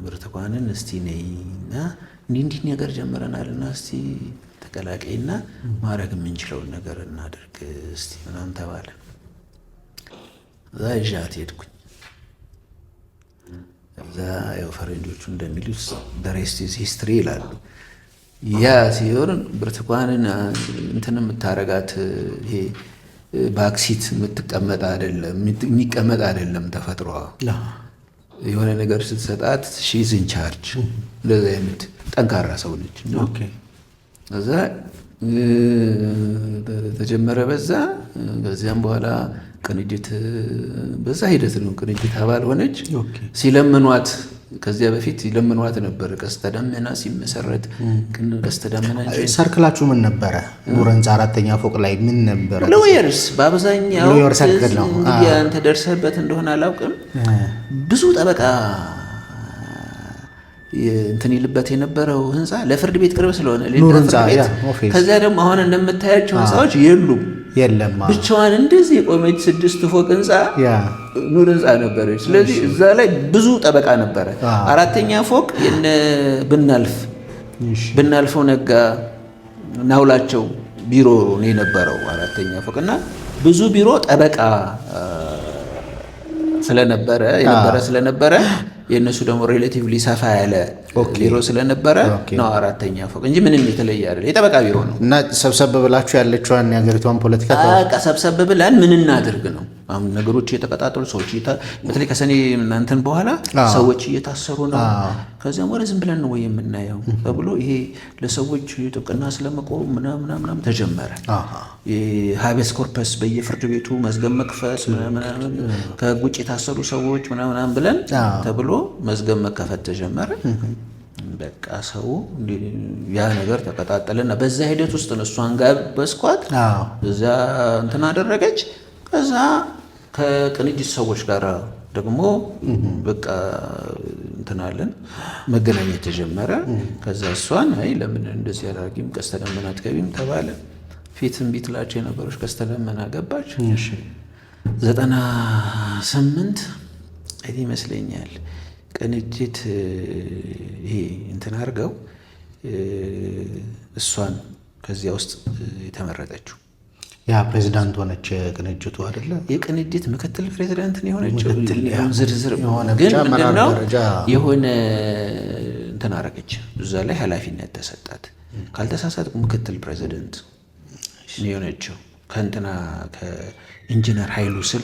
ብርቱካንን እስቲ ነይና እንዲህ ነገር ጀምረናልና እስቲ ተቀላቀይና ማድረግ የምንችለውን ነገር እናድርግ እስቲ ምናምን ተባለ። እዛ ይዣት ሄድኩኝ። እዛ ያው ፈረንጆቹ እንደሚሉት the rest is history ይላሉ። ያ ሲሆን ብርቱካንን እንትን የምታረጋት ይሄ ባክሲት የምትቀመጥ አይደለም፣ የሚቀመጥ አይደለም ተፈጥሯ። የሆነ ነገር ስትሰጣት ሺዝ ኢን ቻርጅ እንደዛ አይነት ጠንካራ ሰው ነች። እዛ ተጀመረ በዚያም በኋላ ቅንጅት በዛ ሂደት ነው ቅንጅት አባል ሆነች። ሲለምኗት ከዚያ በፊት ይለምኗት ነበር። ቀስተ ደመና ሲመሰረት ቀስተ ደመና ሰርክላችሁ ምን ነበረ? ኑር ህንፃ 4ኛ ፎቅ ላይ ምን ነበረ? ሎየርስ በአብዛኛው ሎየር ሰርክል ነው። አንተ ደርሰህበት እንደሆነ አላውቅም። ብዙ ጠበቃ እንትን ይልበት የነበረው ህንፃ ለፍርድ ቤት ቅርብ ስለሆነ ኑር ህንፃ ያ ከዚያ ደግሞ አሁን እንደምታያቸው ህንፃዎች የለም። ብቻዋን እንደዚህ የቆመች 6 ፎቅ ህንፃ ኑር ህንፃ ነበረች። ስለዚህ እዛ ላይ ብዙ ጠበቃ ነበረ። 4ኛ ፎቅ የነ ብናልፈው ነጋ ናውላቸው ቢሮ ነው የነበረው 4ኛ ፎቅ እና ብዙ ቢሮ ጠበቃ ስለነበረ የእነሱ ደግሞ ሬሌቲቭሊ ሰፋ ያለ ቢሮ ስለነበረ ነው 4ኛ ፎቅ እንጂ ምንም የተለየ አይደለም። የጠበቃ ቢሮ ነው እና ሰብሰብ ብላችሁ ያለችዋን የሀገሪቷን ፖለቲካ ሰብሰብ ብለን ምን እናድርግ ነው። አሁን ነገሮች እየተቀጣጠሉ ሰዎች በተለይ ከሰኔ እናንተን በኋላ ሰዎች እየታሰሩ ነው። ከዚያም ወደ ዝም ብለን ነው ወይ የምናየው ተብሎ ይሄ ለሰዎች ጥብቅና ስለመቆም ምናምን ተጀመረ። የሃቤስ ኮርፐስ በየፍርድ ቤቱ መዝገብ መክፈት ምናምን ከህግ ውጭ የታሰሩ ሰዎች ምናምን ብለን ተብሎ መዝገብ መከፈት ተጀመረ። በቃ ሰው ያ ነገር ተቀጣጠለና በዛ ሂደት ውስጥ ነው እሷን ጋበዝኳት። እዛ እንትን አደረገች። ከዛ ከቅንጅት ሰዎች ጋር ደግሞ በቃ እንትናለን መገናኘት ተጀመረ። ከዛ እሷን አይ ለምን እንደዚህ አላርጊም ቀስተ ደመና አትገቢም ተባለ። ፊትም ቢትላቸው የነበረች ቀስተ ደመና ገባች። 98 አይ ይመስለኛል ቅንጅት ይሄ እንትን አድርገው እሷን ከዚያ ውስጥ የተመረጠችው ያ ፕሬዝዳንት ሆነች። ቅንጅቱ አይደለ የቅንጅት ምክትል ፕሬዝዳንት ነው የሆነችው። ዝርዝር ግን ምንድነው የሆነ እንትን አደረገች። እዛ ላይ ኃላፊነት ተሰጣት። ካልተሳሳትኩ ምክትል ፕሬዝዳንት ነው የሆነችው ከእንትና ከኢንጂነር ኃይሉ ስል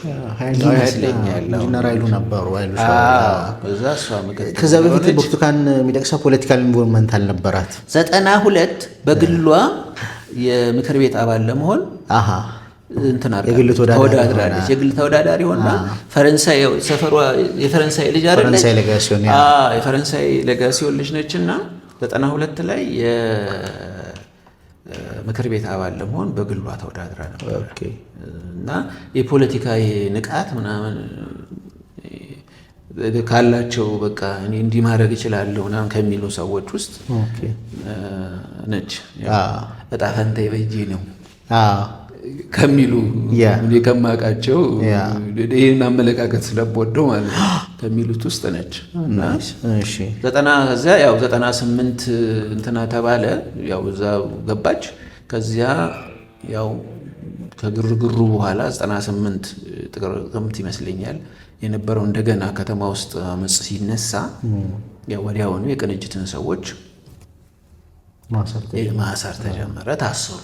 ይመስለኛል። ኢንጂነር ኃይሉ ነበሩ። እዛ እሷ ምክትል። ከዛ በፊት ብርቱካን ሚደቅሳ ፖለቲካል ኢንቮልቭመንት አልነበራት። 92 በግሏ የምክር ቤት አባል ለመሆን እንትን ተወዳድራለች። የግል ተወዳዳሪ ሆና ፈረንሳይ ሰፈሯ የፈረንሳይ ልጅ አይደለች። የፈረንሳይ ሌጋሲዮን ልጅ ነችና 92 ላይ የምክር ቤት አባል ለመሆን በግሏ ተወዳድራ ነበር እና የፖለቲካ ንቃት ምናምን ካላቸው በቃ እኔ እንዲህ ማድረግ እችላለሁ ምናምን ከሚሉ ሰዎች ውስጥ ነች። እጣ ፈንታዬ በእጄ ነው ከሚሉ እኔ ከማውቃቸው ይህን አመለካከት ስለምወደው ማለት ነው ከሚሉት ውስጥ ነች። ከዚያ ያው 98 እንትና ተባለ። ያው እዛ ገባች። ከዚያ ያው ከግርግሩ በኋላ 98 ጥቅምት ይመስለኛል የነበረው እንደገና ከተማ ውስጥ አመጽ ሲነሳ ያው ወዲያውኑ የቅንጅትን ሰዎች ማሰር ተጀመረ። ታሰሩ።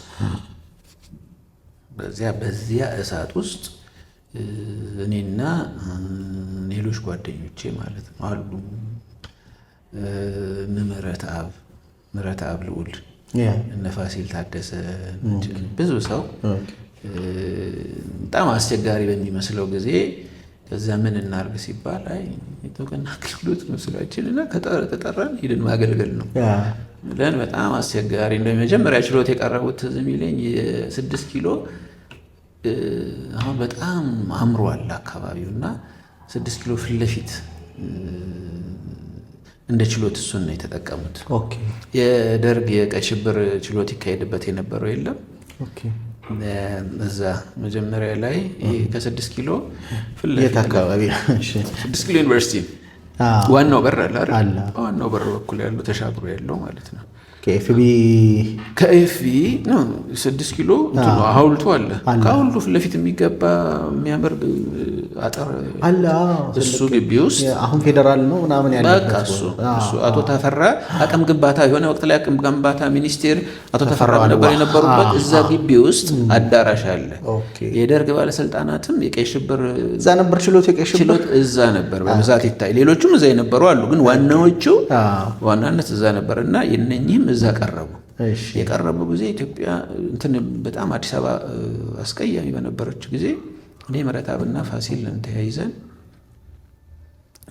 በዚያ እሳት ውስጥ እኔና ሌሎች ጓደኞቼ ማለት ነው አሉ። ምህረት አብ ልዑል፣ እነ ፋሲል ታደሰ፣ ብዙ ሰው በጣም አስቸጋሪ በሚመስለው ጊዜ ከዛ ምን እናርግ ሲባል አይ የጥብቅና አገልግሎት ነው ስራችንና ከተጠራን ሂድን ማገልገል ነው ብለን በጣም አስቸጋሪ እንደ መጀመሪያ ችሎት የቀረቡት ትዝ የሚለኝ የ6 ኪሎ አሁን በጣም አምሯል አካባቢውና 6 ኪሎ ፊት ለፊት እንደ ችሎት እሱን ነው የተጠቀሙት። የደርግ የቀይ ሽብር ችሎት ይካሄድበት የነበረው የለም። እዛ መጀመሪያ ላይ ከ6 ኪሎ የት አካባቢ? 6 ኪሎ ዩኒቨርሲቲ ዋናው በር አለ አይደል? ዋናው በር በኩል ያለው ተሻግሮ ያለው ማለት ነው። ከኤፍቢ ነው 6 ኪሎ እንትኑ ሐውልቱ አለ። ከሐውልቱ ፊት ለፊት የሚገባ የሚያምር አጥር አለ። እሱ ግቢ ውስጥ አሁን ፌደራል ነው ምናምን ያለበት በቃ እሱ አቶ ተፈራ አቅም ግንባታ የሆነ ወቅት ላይ አቅም ግንባታ ሚኒስቴር አቶ ተፈራ ነበር የነበሩበት። እዛ ግቢ ውስጥ አዳራሽ አለ። የደርግ ባለስልጣናትም የቀይ ሽብር እዛ ነበር ችሎት፣ የቀይ ሽብር እዛ ነበር በብዛት ይታይ። ሌሎቹም እዛ የነበሩ አሉ፣ ግን ዋናዎቹ ዋናነት እዛ ነበር እና የነኚህም እዛ ቀረቡ። የቀረቡ ጊዜ ኢትዮጵያ እንትን በጣም አዲስ አበባ አስቀያሚ በነበረች ጊዜ እኔ ምረታብና ፋሲል ተያይዘን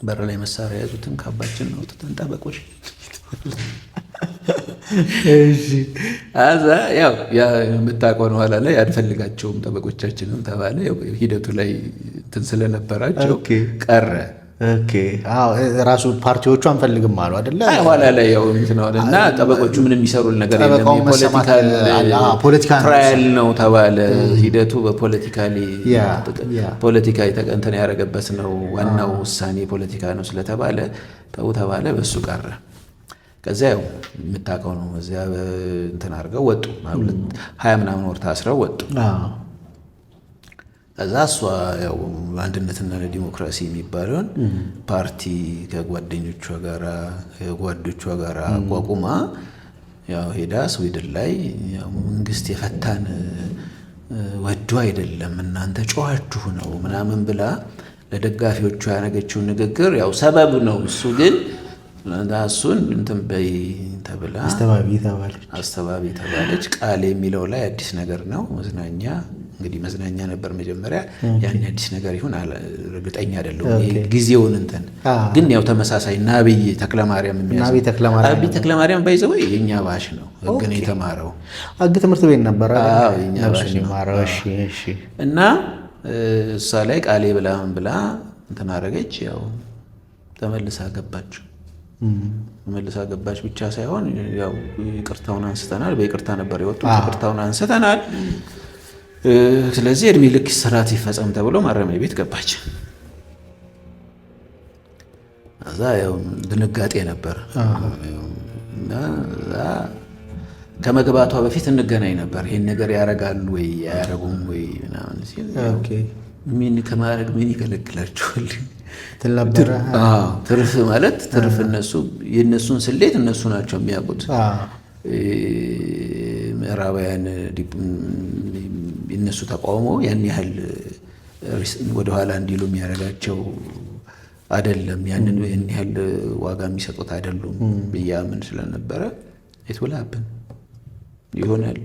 በር ላይ መሳሪያ ያዙትን ካባችን አውጥተን ጠበቆች አዛ ያው የምታውቀው ኋላ ላይ አንፈልጋቸውም ጠበቆቻችንም ተባለ። ሂደቱ ላይ እንትን ስለነበራቸው ቀረ። ራሱ ፓርቲዎቹ አንፈልግም አሉ አይደለ? ኋላ ላይ ያው እንትን እና ጠበቆቹ ምንም የሚሰሩል ነገር የለም፣ ፖለቲካ ትራያል ነው ተባለ። ሂደቱ ፖለቲካ እንትን ያደረገበት ነው። ዋናው ውሳኔ ፖለቲካ ነው ስለተባለ ተባለ፣ በሱ ቀረ። ከዚያ ያው የምታውቀው ነው። እዚያ እንትን አድርገው ወጡ። 20 ምናምን ወር ታስረው ወጡ። ከዛ እሷ ያው አንድነትና ለዲሞክራሲ የሚባለውን ፓርቲ ከጓደኞቿ ጋር አቋቁማ ያው ሄዳ ስዊድን ላይ ያው መንግስት የፈታን ወዶ አይደለም እናንተ ጮኻችሁ ነው ምናምን ብላ ለደጋፊዎቿ ያነገችው ንግግር ያው ሰበብ ነው። እሱ ግን እሱን እንትን በይ ተብላ አስተባቢ ተባለች። ቃል የሚለው ላይ አዲስ ነገር ነው። መዝናኛ እንግዲህ መዝናኛ ነበር መጀመሪያ። ያን አዲስ ነገር ይሁን እርግጠኛ አይደለሁም ጊዜውን እንትን ግን ያው ተመሳሳይ ናብይ ተክለማርያም ናብይ ተክለማርያም ባይዘው የኛ ባሽ ነው። ህግ ነው የተማረው። ህግ ትምህርት ቤት ነበር። አዎ የኛ ባሽ ነው። እሺ እና እሷ ላይ ቃሌ ብላ እንትን አደረገች። ያው ተመልሳ ገባች ብቻ ሳይሆን ያው ይቅርታውን አንስተናል። በይቅርታ ነበር የወጡት። ይቅርታውን አንስተናል። ስለዚህ እድሜ ልክ እስራት ይፈጸም ተብሎ ማረሚያ ቤት ገባች። እዛ ያው ድንጋጤ ነበር እና ከመግባቷ በፊት እንገናኝ ነበር። ይሄን ነገር ያረጋሉ ወይ አያረጉም ወይ ምናምን ሲል ምን ከማረግ ምን ይከለክላቸዋል ትርፍ ማለት ትርፍ የእነሱን ስሌት እነሱ ናቸው የሚያውቁት። ምዕራባውያን የእነሱ ተቃውሞ ያን ያህል ወደኋላ እንዲሉ የሚያደርጋቸው አይደለም። ያን ያህል ዋጋ የሚሰጡት አይደሉም ብያምን ስለነበረ የትውላብን ይሆናል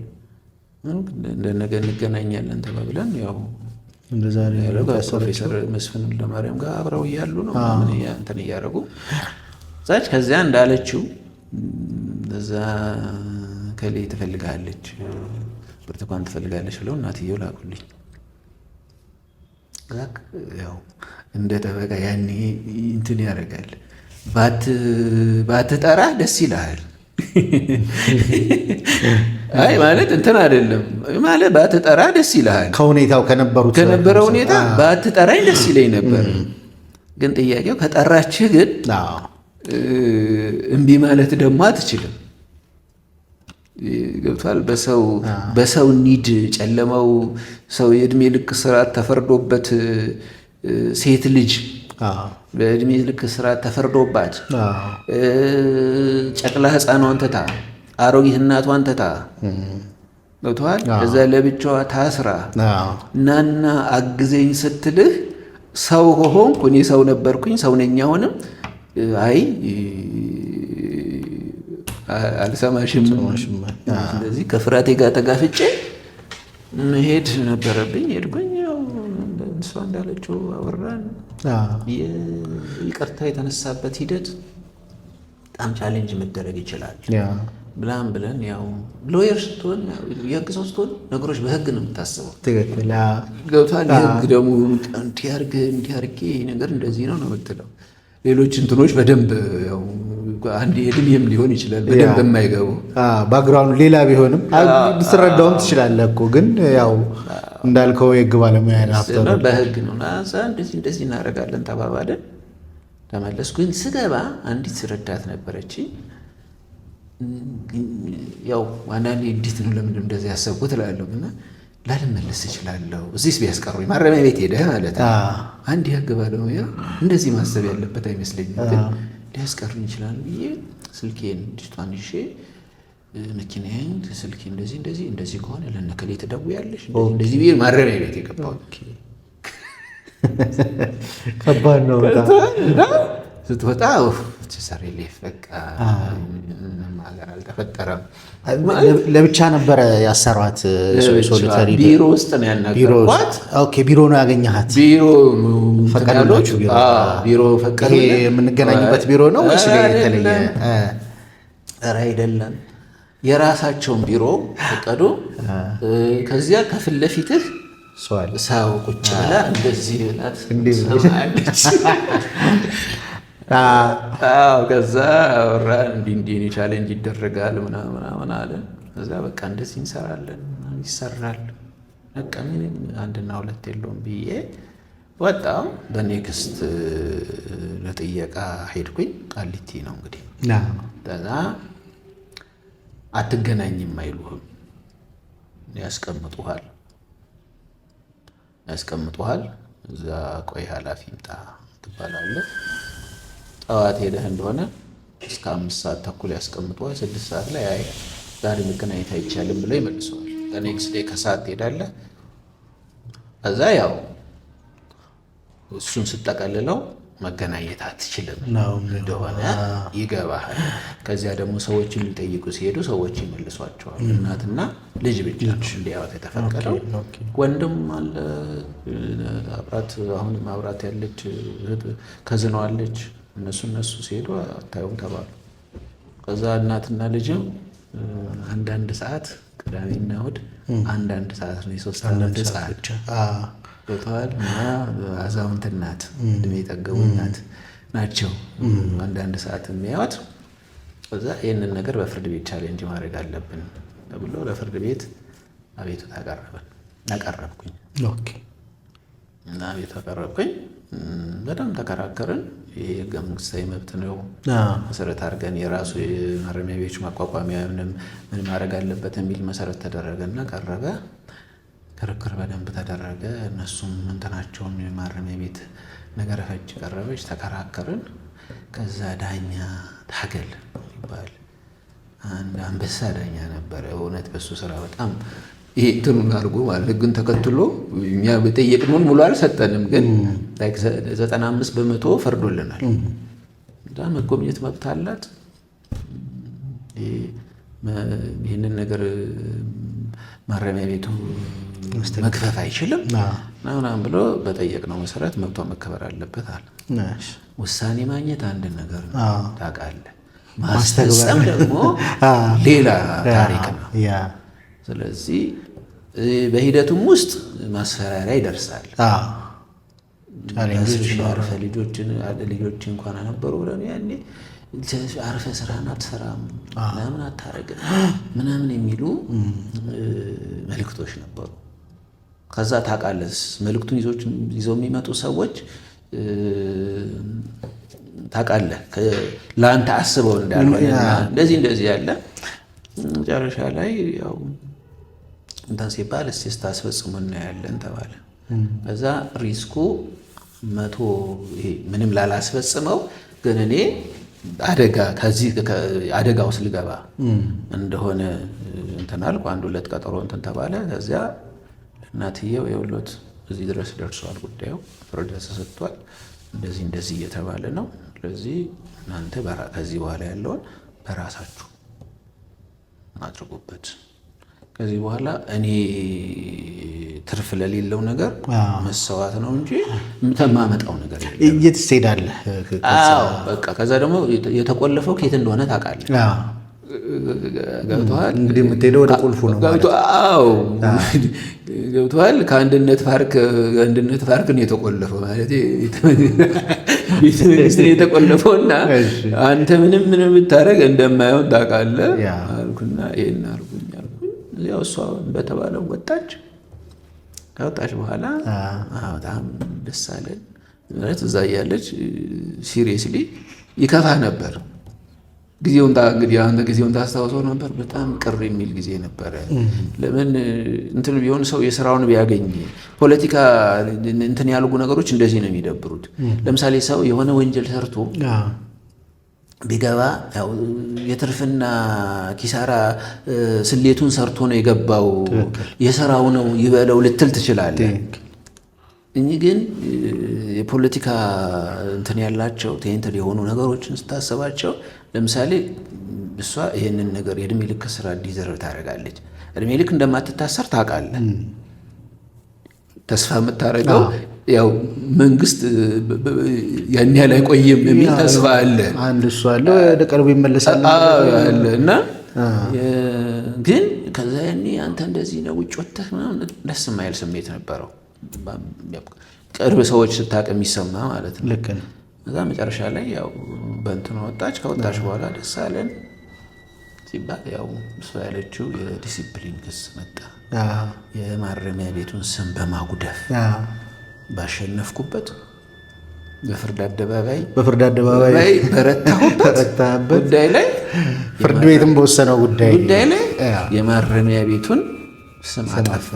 እንደነገ እንገናኛለን ተባብለን ያው ፕሮፌሰር መስፍን ለማርያም ጋር አብረው እያሉ ነው ምን እንትን እያደረጉ ዛች ከዚያ እንዳለችው እዛ ከሌ ትፈልጋለች ብርቱካን ትፈልጋለች ብለው እናትየው ላኩልኝ። ያው እንደ ጠበቃ ያኔ እንትን ያደርጋል። ባትጠራ ደስ ይልሃል። አይ ማለት እንትን አይደለም ማለት ባትጠራ ደስ ይልሃል። ከሁኔታው ከነበረው ሁኔታ ባትጠራኝ ደስ ይለኝ ነበር። ግን ጥያቄው ከጠራችህ ግን እምቢ ማለት ደግሞ አትችልም። ገብቷል። በሰው ኒድ ጨለማው ሰው የእድሜ ልክ ስርዓት ተፈርዶበት ሴት ልጅ በእድሜ ልክ ስርዓት ተፈርዶባት ጨቅላ ሕፃኗን ትታ አሮጊት እናቷን ትታ ገብቷል። እዛ ለብቻዋ ታስራ እናና አግዘኝ ስትልህ ሰው ሆንኩ እኔ ሰው ነበርኩኝ ሰው ነኝ አሁንም አይ አልሰማሽም። ስለዚህ ከፍራቴ ጋር ተጋፍጬ መሄድ ነበረብኝ። ሄድኩኝ። እሷ እንዳለችው አወራን። ይቅርታ የተነሳበት ሂደት በጣም ቻሌንጅ መደረግ ይችላል ብለን ያው ሎየር ስትሆን የህግ ሰው ስትሆን ነገሮች በህግ ነው የምታስበው። ትክክል ገብቷል። የህግ ደግሞ እንዲያርጌ ነገር እንደዚህ ነው የምትለው። ሌሎች እንትኖች በደንብ ያው አንድ የድሜም ሊሆን ይችላል በደንብ የማይገቡ ባክግራውንድ ሌላ ቢሆንም ልትረዳውም ትችላለህ እኮ ግን ያው እንዳልከው የህግ ባለሙያ በህግ ነው እንደዚህ እናደርጋለን ተባባለን። ተመለስኩ። ግን ስገባ አንዲት ረዳት ነበረች። ያው አንዳንዴ እንዴት ነው ለምንድን እንደዚህ ያሰብኩት እላለሁ እና ላልመለስ እችላለሁ እዚህስ ቢያስቀሩኝ ማረሚያ ቤት ሄደህ ማለት ነው። አንድ ህግ ባለሙያ እንደዚህ ማሰብ ያለበት አይመስለኝም፣ ግን ሊያስቀሩኝ ይችላል ብዬ ስልኬን ልጅቷን ይዤ መኪናዬን ስልኬ እንደዚህ ከሆነ ለነከሌ ትደውያለሽ እንደዚህ ብዬ ማረሚያ ቤት የገባሁት። ከባድ ነው በጣም ስትወጣ ሰሬሌፍ በቃ ሀገር አልተፈጠረም። ለብቻ ነበረ ያሰሯት ሶሊተሪ ቢሮ ውስጥ ነው ያናገርኳት። ቢሮ ነው ያገኘሃት? ቢሮ ፈቀደላችሁ? ቢሮ ፈቀደ። የምንገናኝበት ቢሮ ነው ወይስ የተለየ? ኧረ አይደለም፣ የራሳቸውን ቢሮ ፈቀዱ። ከዚያ ከፊት ለፊትህ ሰው ቁጭ ብላ እንደዚህ ብላት ሰማለች። ከዛ አወራ እንዲህ ቻሌንጅ ይደረጋል ምናምን አለ። ከዛ በቃ እንደዚህ እንሰራለን ይሰራል፣ በቃ ምንም አንድና ሁለት የለውም ብዬ ወጣሁ። በኔክስት ለጥየቃ ሄድኩኝ። ቃሊቲ ነው እንግዲህ። ከዛ አትገናኝም አይሉህም፣ ያስቀምጡሃል። እዛ ቆይ ኃላፊ ይምጣ ትባላለህ። ጠዋት ሄደህ እንደሆነ እስከ 5 ሰዓት ተኩል ያስቀምጠዋል። 6 ሰዓት ላይ አይ ዛሬ መገናኘት አይቻልም ብለው ይመልሰዋል። ኔክስት ዴይ ከሰዓት ትሄዳለህ። ከዛ ያው እሱን ስጠቀልለው መገናኘት አትችልም እንደሆነ ይገባሃል። ከዚያ ደግሞ ሰዎች ሊጠይቁ ሲሄዱ ሰዎች ይመልሷቸዋል። እናትና ልጅ ብቻ እንዲያወት የተፈቀደው። ወንድም አለ አብራት፣ አሁንም አብራት ያለች ከዝነዋለች። እነሱ ሲሄዱ አታዩም ተባሉ። ከዛ እናትና ልጅም አንዳንድ ሰዓት ቅዳሜና እሑድ አንዳንድ ሰዓት ነው። የሶስት ዓመት ሰዓት ቦታዋል እና አዛውንት እናት እድሜ የጠገቡ እናት ናቸው አንዳንድ ሰዓት የሚያዩት። ከዛ ይህንን ነገር በፍርድ ቤት ቻሌንጅ ማድረግ አለብን ተብሎ ለፍርድ ቤት አቤቱታ አቀረብኩኝ እና አቤቱታ አቀረብኩኝ። በጣም ተከራከርን። ይህ ህገ መንግስታዊ መብት ነው መሰረት አድርገን የራሱ የማረሚያ ቤቶች ማቋቋሚያ ምን ማድረግ አለበት የሚል መሰረት ተደረገና ቀረበ። ክርክር በደንብ ተደረገ። እነሱም እንትናቸውን የማረሚያ ቤት ነገረ ፈጅ ቀረበች፣ ተከራከርን። ከዛ ዳኛ ታገል ይባል አንድ አንበሳ ዳኛ ነበረ። እውነት በሱ ስራ በጣም ይሄ እንትኑን አድርጎ ማለት ህግን ተከትሎ እኛ በጠየቅነውን ሙሉ አልሰጠንም፣ ግን 95% ፈርዶልናል። እና መጎብኘት መብት አላት። ይህንን ነገር ማረሚያ ቤቱ መክፈፍ አይችልም ምናምን ብሎ በጠየቅነው መሰረት መብቷ መከበር አለበት አለ። ውሳኔ ማግኘት አንድ ነገር ነው ታውቃለህ፣ ማስፈጸም ደግሞ ሌላ ታሪክ ነው። ስለዚህ በሂደቱም ውስጥ ማስፈራሪያ ይደርሳል። አርፈ ልጆች እንኳን ነበሩ ብለን ያኔ አርፈ ስራህን አትሰራም ምናምን አታረግም ምናምን የሚሉ መልእክቶች ነበሩ። ከዛ ታውቃለህ መልእክቱን ይዘው የሚመጡ ሰዎች ታውቃለህ ለአንተ አስበው እንዳልሆነ እንደዚህ ያለ መጨረሻ ላይ ያው እንትን ሲባል እስቲ ስታስፈጽሙ እናያለን ተባለ። ከዛ ሪስኩ 100 ምንም ላላስፈጽመው ግን እኔ አደጋ ውስጥ ልገባ እንደሆነ እንትን አልኩ። 1-2 ቀጠሮ እንትን ተባለ። ከዚያ እናትየው የውሎት እዚህ ድረስ ደርሷል ጉዳዩ፣ ፍርድ ተሰጥቷል፣ እንደዚህ እየተባለ ነው። ስለዚህ እናንተ ከዚህ በኋላ ያለውን በራሳችሁ አድርጉበት። ከዚህ በኋላ እኔ ትርፍ ለሌለው ነገር መሰዋት ነው እንጂ የምተማመጣው ነገር የለም። የት ትሄዳለህ? በቃ ከዛ ደግሞ የተቆለፈው ከየት እንደሆነ ታውቃለህ። ገብቶሃል? እንግዲህ የምትሄደው ወደ ቁልፉ ነው ማለት ነው። ገብቶሃል? ከአንድነት ፓርክ ነው የተቆለፈው ማለት ቤተ መንግስት ነው የተቆለፈውና አንተ ምንም ብታደርግ እንደማይሆን ታውቃለህ አልኩና ይሄን አልኩኝ። ያው እሷ በተባለው ወጣች። ከወጣች በኋላ በጣም ደስ አለን። ማለት እዛ እያለች ሲሪየስሊ ይከፋ ነበር። ጊዜውን ታስታውሰው ነበር። በጣም ቅር የሚል ጊዜ ነበረ። ለምን እንትን ቢሆን ሰው የስራውን ቢያገኝ ፖለቲካ እንትን ያልጉ ነገሮች እንደዚህ ነው የሚደብሩት። ለምሳሌ ሰው የሆነ ወንጀል ሰርቶ ቢገባ ያው የትርፍና ኪሳራ ስሌቱን ሰርቶ ነው የገባው፣ የስራው ነው ይበለው ልትል ትችላለህ። እኚህ ግን የፖለቲካ እንትን ያላቸው ቴንትድ የሆኑ ነገሮችን ስታስባቸው፣ ለምሳሌ እሷ ይህንን ነገር የእድሜ ልክ ስራ ዲዘርቭ ታደርጋለች። እድሜ ልክ እንደማትታሰር ታውቃለህ። ተስፋ የምታደርገው ያው መንግስት ያን ያህል አይቆይም የሚል ተስፋ አለ። አንድ እሱ አለ ወደ ቀልቡ ይመለሳል አለ እና ግን ከዛ ያኔ አንተ እንደዚህ ነው ውጭ ወጥተህ ምናምን ደስ የማይል ስሜት ነበረው። ቅርብ ሰዎች ስታውቅ የሚሰማ ማለት ነው። ልክ ነው። እዛ መጨረሻ ላይ ያው በእንትኑ ወጣች። ከወጣች በኋላ ደስ አለን ሲባል ያው እሷ ያለችው የዲሲፕሊን ክስ መጣ። የማረሚያ ቤቱን ስም በማጉደፍ ባሸነፍኩበት በፍርድ አደባባይ በረታሁበት ጉዳይ ላይ ፍርድ ቤትም በወሰነው ጉዳይ ላይ የማረሚያ ቤቱን ስም አጠፋ።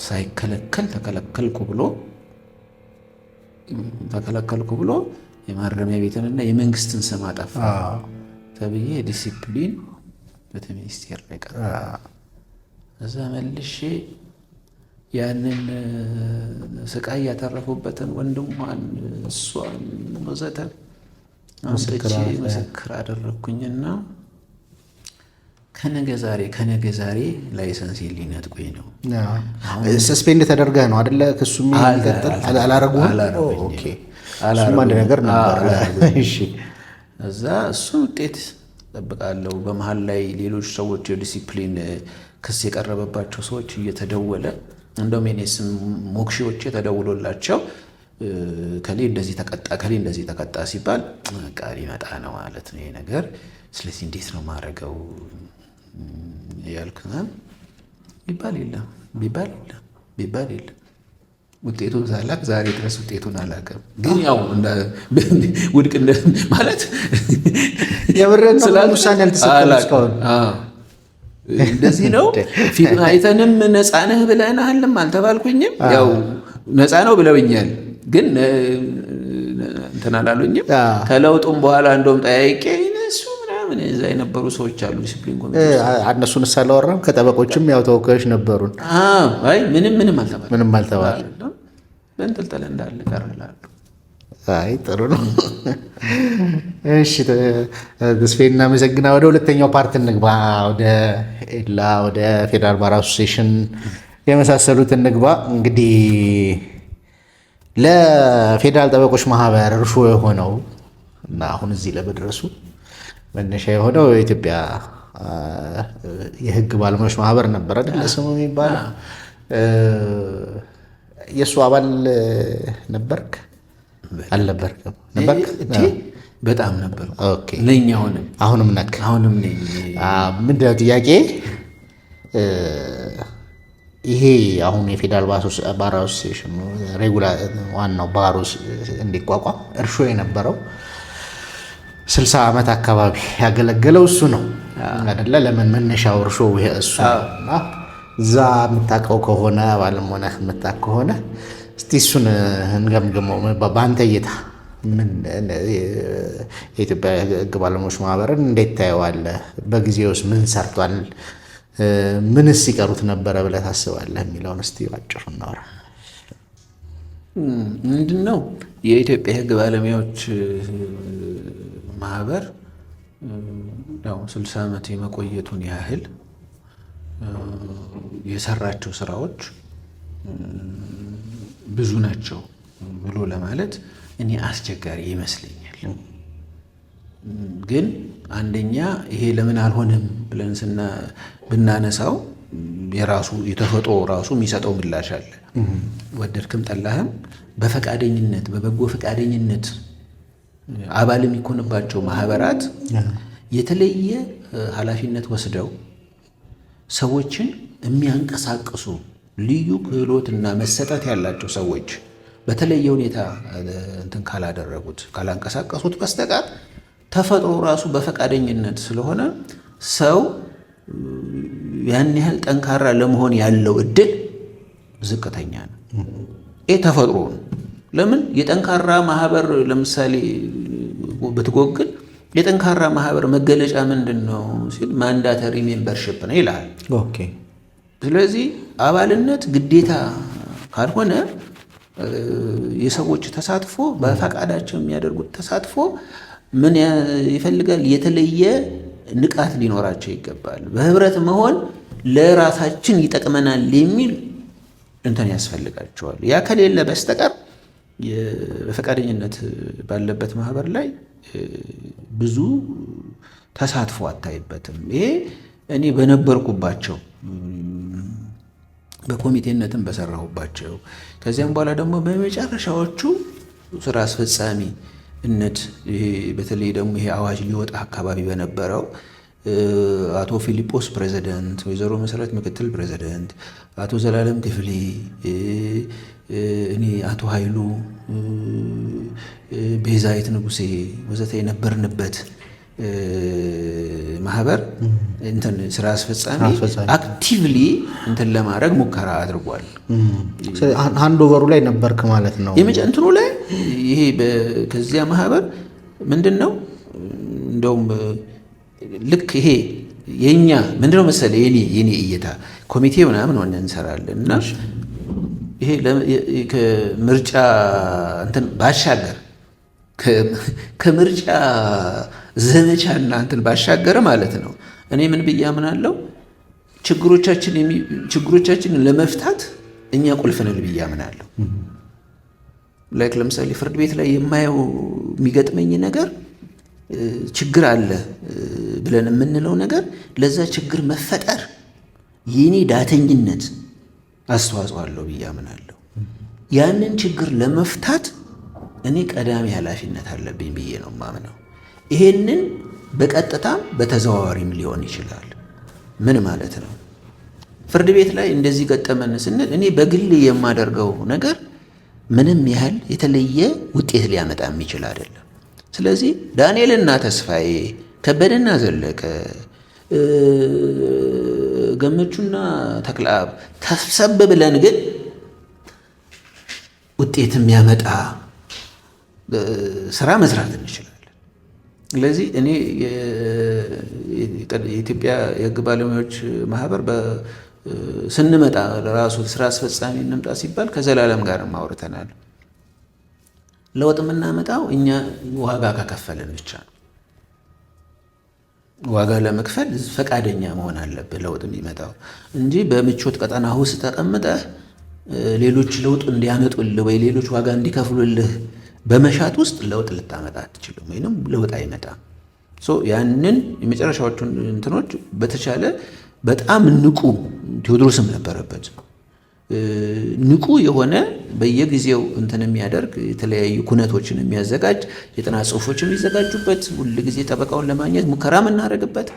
ሳይከለከል ተከለከልኩ ብሎ የማረሚያ ቤትንና የመንግስትን ስም አጠፋ ተብዬ ዲሲፕሊን ፍትህ ሚኒስቴር ላይ ቀረ። እዛ መልሼ ያንን ስቃይ ያተረፉበትን ወንድሟን እሷን ወዘተ አምጥቼ ምስክር አደረግኩኝና ከነገ ዛሬ ላይሰንስ ሊነጥቁኝ ነው። ሰስፔንድ ተደርገህ ነው አይደለ? ክሱ የሚቀጥል አላረጉም። ኦኬ እሱም አንድ ነገር ነበር። እሺ እዛ እሱ ውጤት ጠብቃለሁ። በመሀል ላይ ሌሎች ሰዎች የዲሲፕሊን ክስ የቀረበባቸው ሰዎች እየተደወለ እንደውም የኔ ስም ሞክሺዎች ተደውሎላቸው ከሌ እንደዚህ ተቀጣ ሲባል ቃል ይመጣ ነው ማለት ነው ይሄ ነገር። ስለዚህ እንዴት ነው ማረገው ያልኩናል። ቢባል የለም ውጤቱን ሳላቅ ዛሬ ድረስ ውጤቱን አላውቅም። ግን ያው ውድቅ ማለት የምረን ውሳኔ አልተሰጠም። እንደዚህ ነው ፊልም አይተንም ነፃ ነህ ብለናልም አልተባልኩኝም። ያው ነፃ ነው ብለውኛል፣ ግን እንትን አላሉኝም። ከለውጡም በኋላ እንደውም ጠያቄ እነሱ ምናምን እዛ የነበሩ ሰዎች አሉ ዲሲፕሊን ኮሚቴ እነሱን ሳላወራም ከጠበቆችም ያው ተወካዮች ነበሩን። አይ ምንም አልተባለ በእንጥልጥል እንዳለ ቀርላሉ። አይ ጥሩ ነው። እሺ ተስፋዬ እናመሰግና። ወደ ሁለተኛው ፓርት እንግባ። ወደ ፌዴራል ባር አሶሲዬሽን የመሳሰሉት እንግባ። እንግዲህ ለፌዴራል ጠበቆች ማህበር እርሾ የሆነው እና አሁን እዚህ ለመድረሱ መነሻ የሆነው የኢትዮጵያ የሕግ ባለሙያዎች ማህበር ነበር አይደል ስሙ የሚባለው። የእሱ አባል ነበርክ አልነበርክም? ነበርክ? በጣም ነበር ነኝ። አሁንም ነክ? አሁንም ነኝ። ምንድን ነው ጥያቄ? ይሄ አሁን የፌዴራል ባር አሶሲዬሽን ዋናው ባሩ እንዲቋቋም እርሾ የነበረው 60 ዓመት አካባቢ ያገለገለው እሱ ነው አይደለ? ለምን መነሻው እርሾ እሱ እና እዛ የምታውቀው ከሆነ ባለም ሆነ የምታውቅ ከሆነ እስቲ እሱን እንገምግመው። በአንተ እይታ የኢትዮጵያ ሕግ ባለሙያዎች ማህበርን እንዴት ታየዋለህ? በጊዜውስ ምን ሰርቷል? ምንስ ሲቀሩት ነበረ ብለህ ታስባለህ? የሚለውን እስቲ ባጭሩ እናወራ። ምንድን ነው የኢትዮጵያ ሕግ ባለሙያዎች ማህበር ያው 60 ዓመት የመቆየቱን ያህል የሰራቸው ስራዎች ብዙ ናቸው ብሎ ለማለት እኔ አስቸጋሪ ይመስለኛል። ግን አንደኛ ይሄ ለምን አልሆነም ብለን ብናነሳው የራሱ የተፈጥሮ ራሱ የሚሰጠው ምላሽ አለ። ወደድክም ጠላህም በፈቃደኝነት በበጎ ፈቃደኝነት አባል የሚኮንባቸው ማህበራት የተለየ ኃላፊነት ወስደው ሰዎችን የሚያንቀሳቅሱ ልዩ ክህሎትና መሰጠት ያላቸው ሰዎች በተለየ ሁኔታ እንትን ካላንቀሳቀሱት በስተቀር ተፈጥሮ ራሱ በፈቃደኝነት ስለሆነ ሰው ያን ያህል ጠንካራ ለመሆን ያለው እድል ዝቅተኛ ነው። ይህ ተፈጥሮ ነው። ለምን የጠንካራ ማህበር ለምሳሌ ብትጎግል የጠንካራ ማህበር መገለጫ ምንድን ነው ሲል ማንዳተሪ ሜምበርሺፕ ነው ይላል። ስለዚህ አባልነት ግዴታ ካልሆነ የሰዎች ተሳትፎ በፈቃዳቸው የሚያደርጉት ተሳትፎ ምን ይፈልጋል? የተለየ ንቃት ሊኖራቸው ይገባል። በህብረት መሆን ለራሳችን ይጠቅመናል የሚል እንትን ያስፈልጋቸዋል። ያ ከሌለ በስተቀር በፈቃደኝነት ባለበት ማህበር ላይ ብዙ ተሳትፎ አታይበትም። ይሄ እኔ በነበርኩባቸው በኮሚቴነትም በሰራሁባቸው ከዚያም በኋላ ደግሞ በመጨረሻዎቹ ስራ አስፈጻሚነት በተለይ ደግሞ ይሄ አዋጅ ሊወጣ አካባቢ በነበረው አቶ ፊሊጶስ ፕሬዚደንት፣ ወይዘሮ መሰረት ምክትል ፕሬዚደንት፣ አቶ ዘላለም ክፍሌ፣ እኔ አቶ ኃይሉ፣ ቤዛይት ንጉሴ ወዘተ የነበርንበት ማህበር እንትን ስራ አስፈጻሚ አክቲቭሊ እንትን ለማድረግ ሙከራ አድርጓል። አንድ ኦቨሩ ላይ ነበርክ ማለት ነው። እንትኑ ላይ ይሄ ከዚያ ማህበር ምንድን ነው እንደውም ልክ ይሄ የኛ ምንድነው መሰለህ የኔ እይታ ኮሚቴ ምናምን ሆነ እንሰራለን እና ይሄ ከምርጫ እንትን ባሻገር ከምርጫ ዘመቻና እንትን ባሻገር ማለት ነው። እኔ ምን ብዬ አምናለሁ? ችግሮቻችንን ለመፍታት እኛ ቁልፍ ነን ብዬ አምናለሁ። ላይክ ለምሳሌ ፍርድ ቤት ላይ የማየው የሚገጥመኝ ነገር ችግር አለ ብለን የምንለው ነገር ለዛ ችግር መፈጠር የኔ ዳተኝነት አስተዋጽኦ አለው ብዬ አምናለሁ። ያንን ችግር ለመፍታት እኔ ቀዳሚ ኃላፊነት አለብኝ ብዬ ነው የማምነው። ይሄንን በቀጥታም በተዘዋዋሪም ሊሆን ይችላል። ምን ማለት ነው? ፍርድ ቤት ላይ እንደዚህ ገጠመን ስንል እኔ በግል የማደርገው ነገር ምንም ያህል የተለየ ውጤት ሊያመጣ የሚችል አይደለም። ስለዚህ ዳንኤልና ተስፋዬ፣ ከበደና ዘለቀ፣ ገመቹና ተክለአብ ተሰብ ብለን ግን ውጤት የሚያመጣ ስራ መስራት እንችላለን። ስለዚህ እኔ የኢትዮጵያ የሕግ ባለሙያዎች ማህበር ስንመጣ ለራሱ ስራ አስፈጻሚ እንምጣ ሲባል ከዘላለም ጋር አውርተናል። ለውጥ የምናመጣው እኛ ዋጋ ከከፈልን ብቻ ነው። ዋጋ ለመክፈል ፈቃደኛ መሆን አለብህ ለውጥ የሚመጣው እንጂ በምቾት ቀጠና ውስጥ ተቀምጠህ ሌሎች ለውጥ እንዲያመጡልህ ወይ ሌሎች ዋጋ እንዲከፍሉልህ በመሻት ውስጥ ለውጥ ልታመጣ አትችልም፣ ወይንም ለውጥ አይመጣም። ያንን የመጨረሻዎቹን እንትኖች በተቻለ በጣም ንቁ ቴዎድሮስም ነበረበት ንቁ የሆነ በየጊዜው እንትን የሚያደርግ የተለያዩ ኩነቶችን የሚያዘጋጅ የጥናት ጽሁፎች የሚዘጋጁበት ሁል ጊዜ ጠበቃውን ለማግኘት ሙከራ የምናደርግበት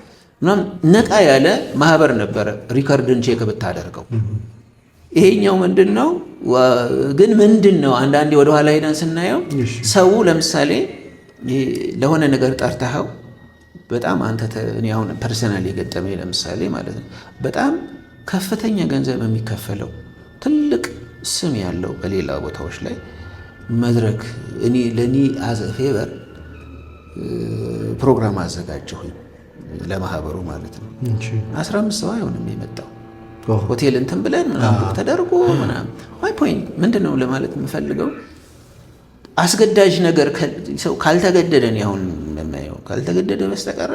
ምናምን ነቃ ያለ ማህበር ነበረ። ሪከርድን ቼክ ብታደርገው ይሄኛው ምንድን ነው ግን ምንድን ነው አንዳንዴ ወደኋላ ሄደን ስናየው ሰው ለምሳሌ ለሆነ ነገር ጠርተኸው በጣም አንተ እኔ አሁን ፐርሰናል የገጠመኝ ለምሳሌ ማለት ነው በጣም ከፍተኛ ገንዘብ የሚከፈለው ትልቅ ስም ያለው በሌላ ቦታዎች ላይ መድረክ ለእኔ አዘ ፌቨር ፕሮግራም አዘጋጀሁኝ ለማህበሩ ማለት ነው። 15 ሰው አይሆንም የመጣው ሆቴል እንትን ብለን ምናምን ተደርጎ ምናምን ማይ ፖይንት ምንድን ነው ለማለት የምፈልገው አስገዳጅ ነገር ሰው ካልተገደደን ያሁን የማየው ካልተገደደ በስተቀረ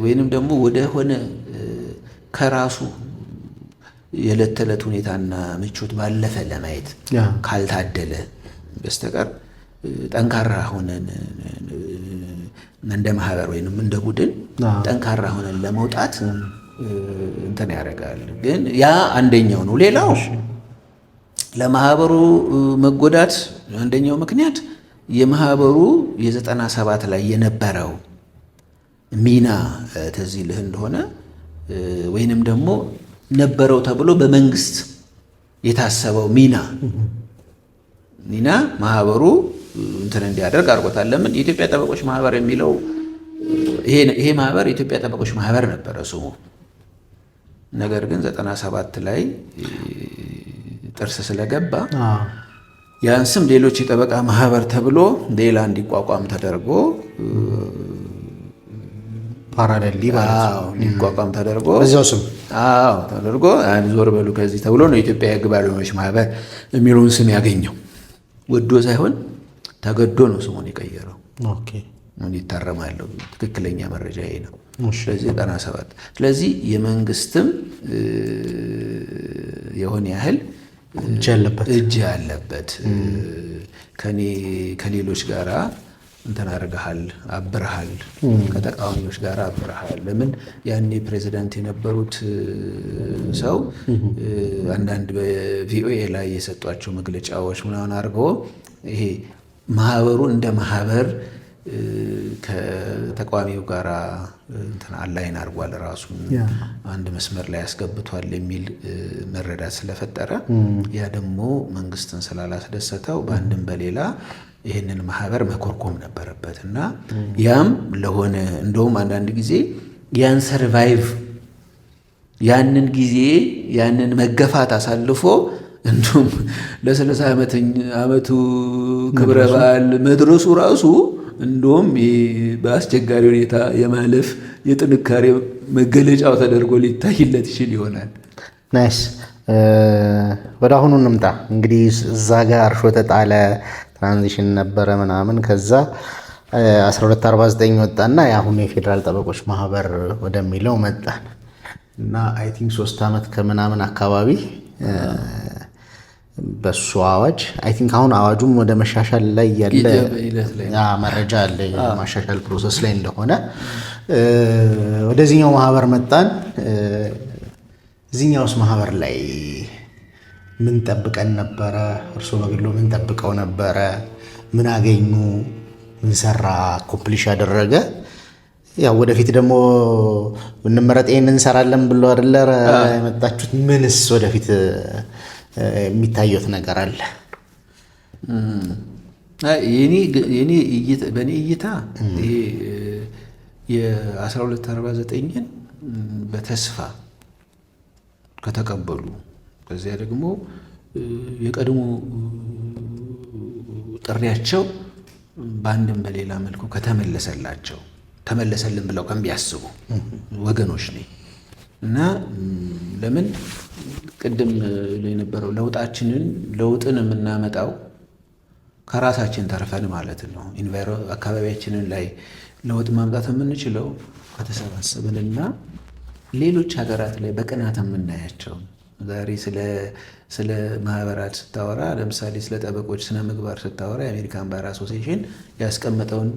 ወይንም ደግሞ ወደ ሆነ ከራሱ የዕለት ተዕለት ሁኔታና ምቾት ባለፈ ለማየት ካልታደለ በስተቀር ጠንካራ ሆነን እንደ ማህበር ወይንም እንደ ቡድን ጠንካራ ሆነን ለመውጣት እንትን ያደርጋል። ግን ያ አንደኛው ነው። ሌላው ለማህበሩ መጎዳት አንደኛው ምክንያት የማህበሩ የ97 ላይ የነበረው ሚና ትዝ ይልህ እንደሆነ ወይንም ደግሞ ነበረው ተብሎ በመንግስት የታሰበው ሚና ሚና ማህበሩ እንትን እንዲያደርግ አድርጎታል። ለምን የኢትዮጵያ ጠበቆች ማህበር የሚለው ይሄ ማህበር የኢትዮጵያ ጠበቆች ማህበር ነበረ ስሙ። ነገር ግን 97 ላይ ጥርስ ስለገባ ያን ስም ሌሎች የጠበቃ ማህበር ተብሎ ሌላ እንዲቋቋም ተደርጎ ፓራሌሊ ማለት ነው እንዲቋቋም ተደርጎ በዚያው ስም ተደርጎ ዞር በሉ ከዚህ ተብሎ ነው የኢትዮጵያ የህግ ባለሙያዎች ማህበር የሚለውን ስም ያገኘው። ወዶ ሳይሆን ተገዶ ነው ስሙን የቀየረው። ኦኬ ይታረማለሁ። ትክክለኛ መረጃ ይሄ ነው። ስለዚህ 97 ስለዚህ የመንግስትም የሆነ ያህል እጅ ያለበት ከሌሎች ጋራ እንትን አድርገሃል፣ አብረሃል፣ ከተቃዋሚዎች ጋር አብረሃል። ለምን ያኔ ፕሬዚዳንት የነበሩት ሰው አንዳንድ በቪኦኤ ላይ የሰጧቸው መግለጫዎች ምናምን አድርገው ይሄ ማህበሩ እንደ ማህበር ከተቃዋሚው ጋር እንትን አላይን አድርጓል፣ ራሱን አንድ መስመር ላይ ያስገብቷል የሚል መረዳት ስለፈጠረ ያ ደግሞ መንግስትን ስላላስደሰተው በአንድም በሌላ ይህንን ማህበር መኮርኮም ነበረበት እና ያም ለሆነ እንደውም አንዳንድ ጊዜ ያን ሰርቫይቭ ያንን ጊዜ ያንን መገፋት አሳልፎ እንዲሁም ለ30 ዓመቱ ክብረ በዓል መድረሱ ራሱ እንደውም በአስቸጋሪ ሁኔታ የማለፍ የጥንካሬ መገለጫው ተደርጎ ሊታይለት ይችል ይሆናል። ናይስ። ወደ አሁኑ እንምጣ። እንግዲህ እዛ ጋር እርሾ ተጣለ፣ ትራንዚሽን ነበረ ምናምን። ከዛ 1249 ወጣና የአሁኑ የፌዴራል ጠበቆች ማህበር ወደሚለው መጣን እና አይ ቲንክ 3 ዓመት ከምናምን አካባቢ በሱ አዋጅ አይ ቲንክ አሁን አዋጁም ወደ መሻሻል ላይ ያለ መረጃ አለ፣ ማሻሻል ፕሮሰስ ላይ እንደሆነ። ወደዚህኛው ማህበር መጣን። እዚህኛውስ ማህበር ላይ ምን ጠብቀን ነበረ? እርስዎ በግሎ ምን ጠብቀው ነበረ? ምን አገኙ? ምን ሰራ? ኮምፕሊሽ ያደረገ? ያው ወደፊት ደግሞ እንመረጥ ይሄን እንሰራለን ብሎ አይደለ የመጣችሁት? ምንስ ወደፊት የሚታየት ነገር አለ? በእኔ እይታ ይሄ የ1249ን በተስፋ ከተቀበሉ ከዚያ ደግሞ የቀድሞ ጥሪያቸው በአንድም በሌላ መልኩ ከተመለሰላቸው ተመለሰልን ብለው ከሚያስቡ ወገኖች ነኝ እና ለምን ቅድም የነበረው ለውጥን የምናመጣው ከራሳችን ተርፈን ማለት ነው። አካባቢያችንን ላይ ለውጥ ማምጣት የምንችለው ከተሰባሰብንና ሌሎች ሀገራት ላይ በቅናት የምናያቸው ዛሬ ስለ ማህበራት ስታወራ ለምሳሌ ስለ ጠበቆች ስነ ምግባር ስታወራ የአሜሪካን ባር አሶሲዬሽን ያስቀመጠውን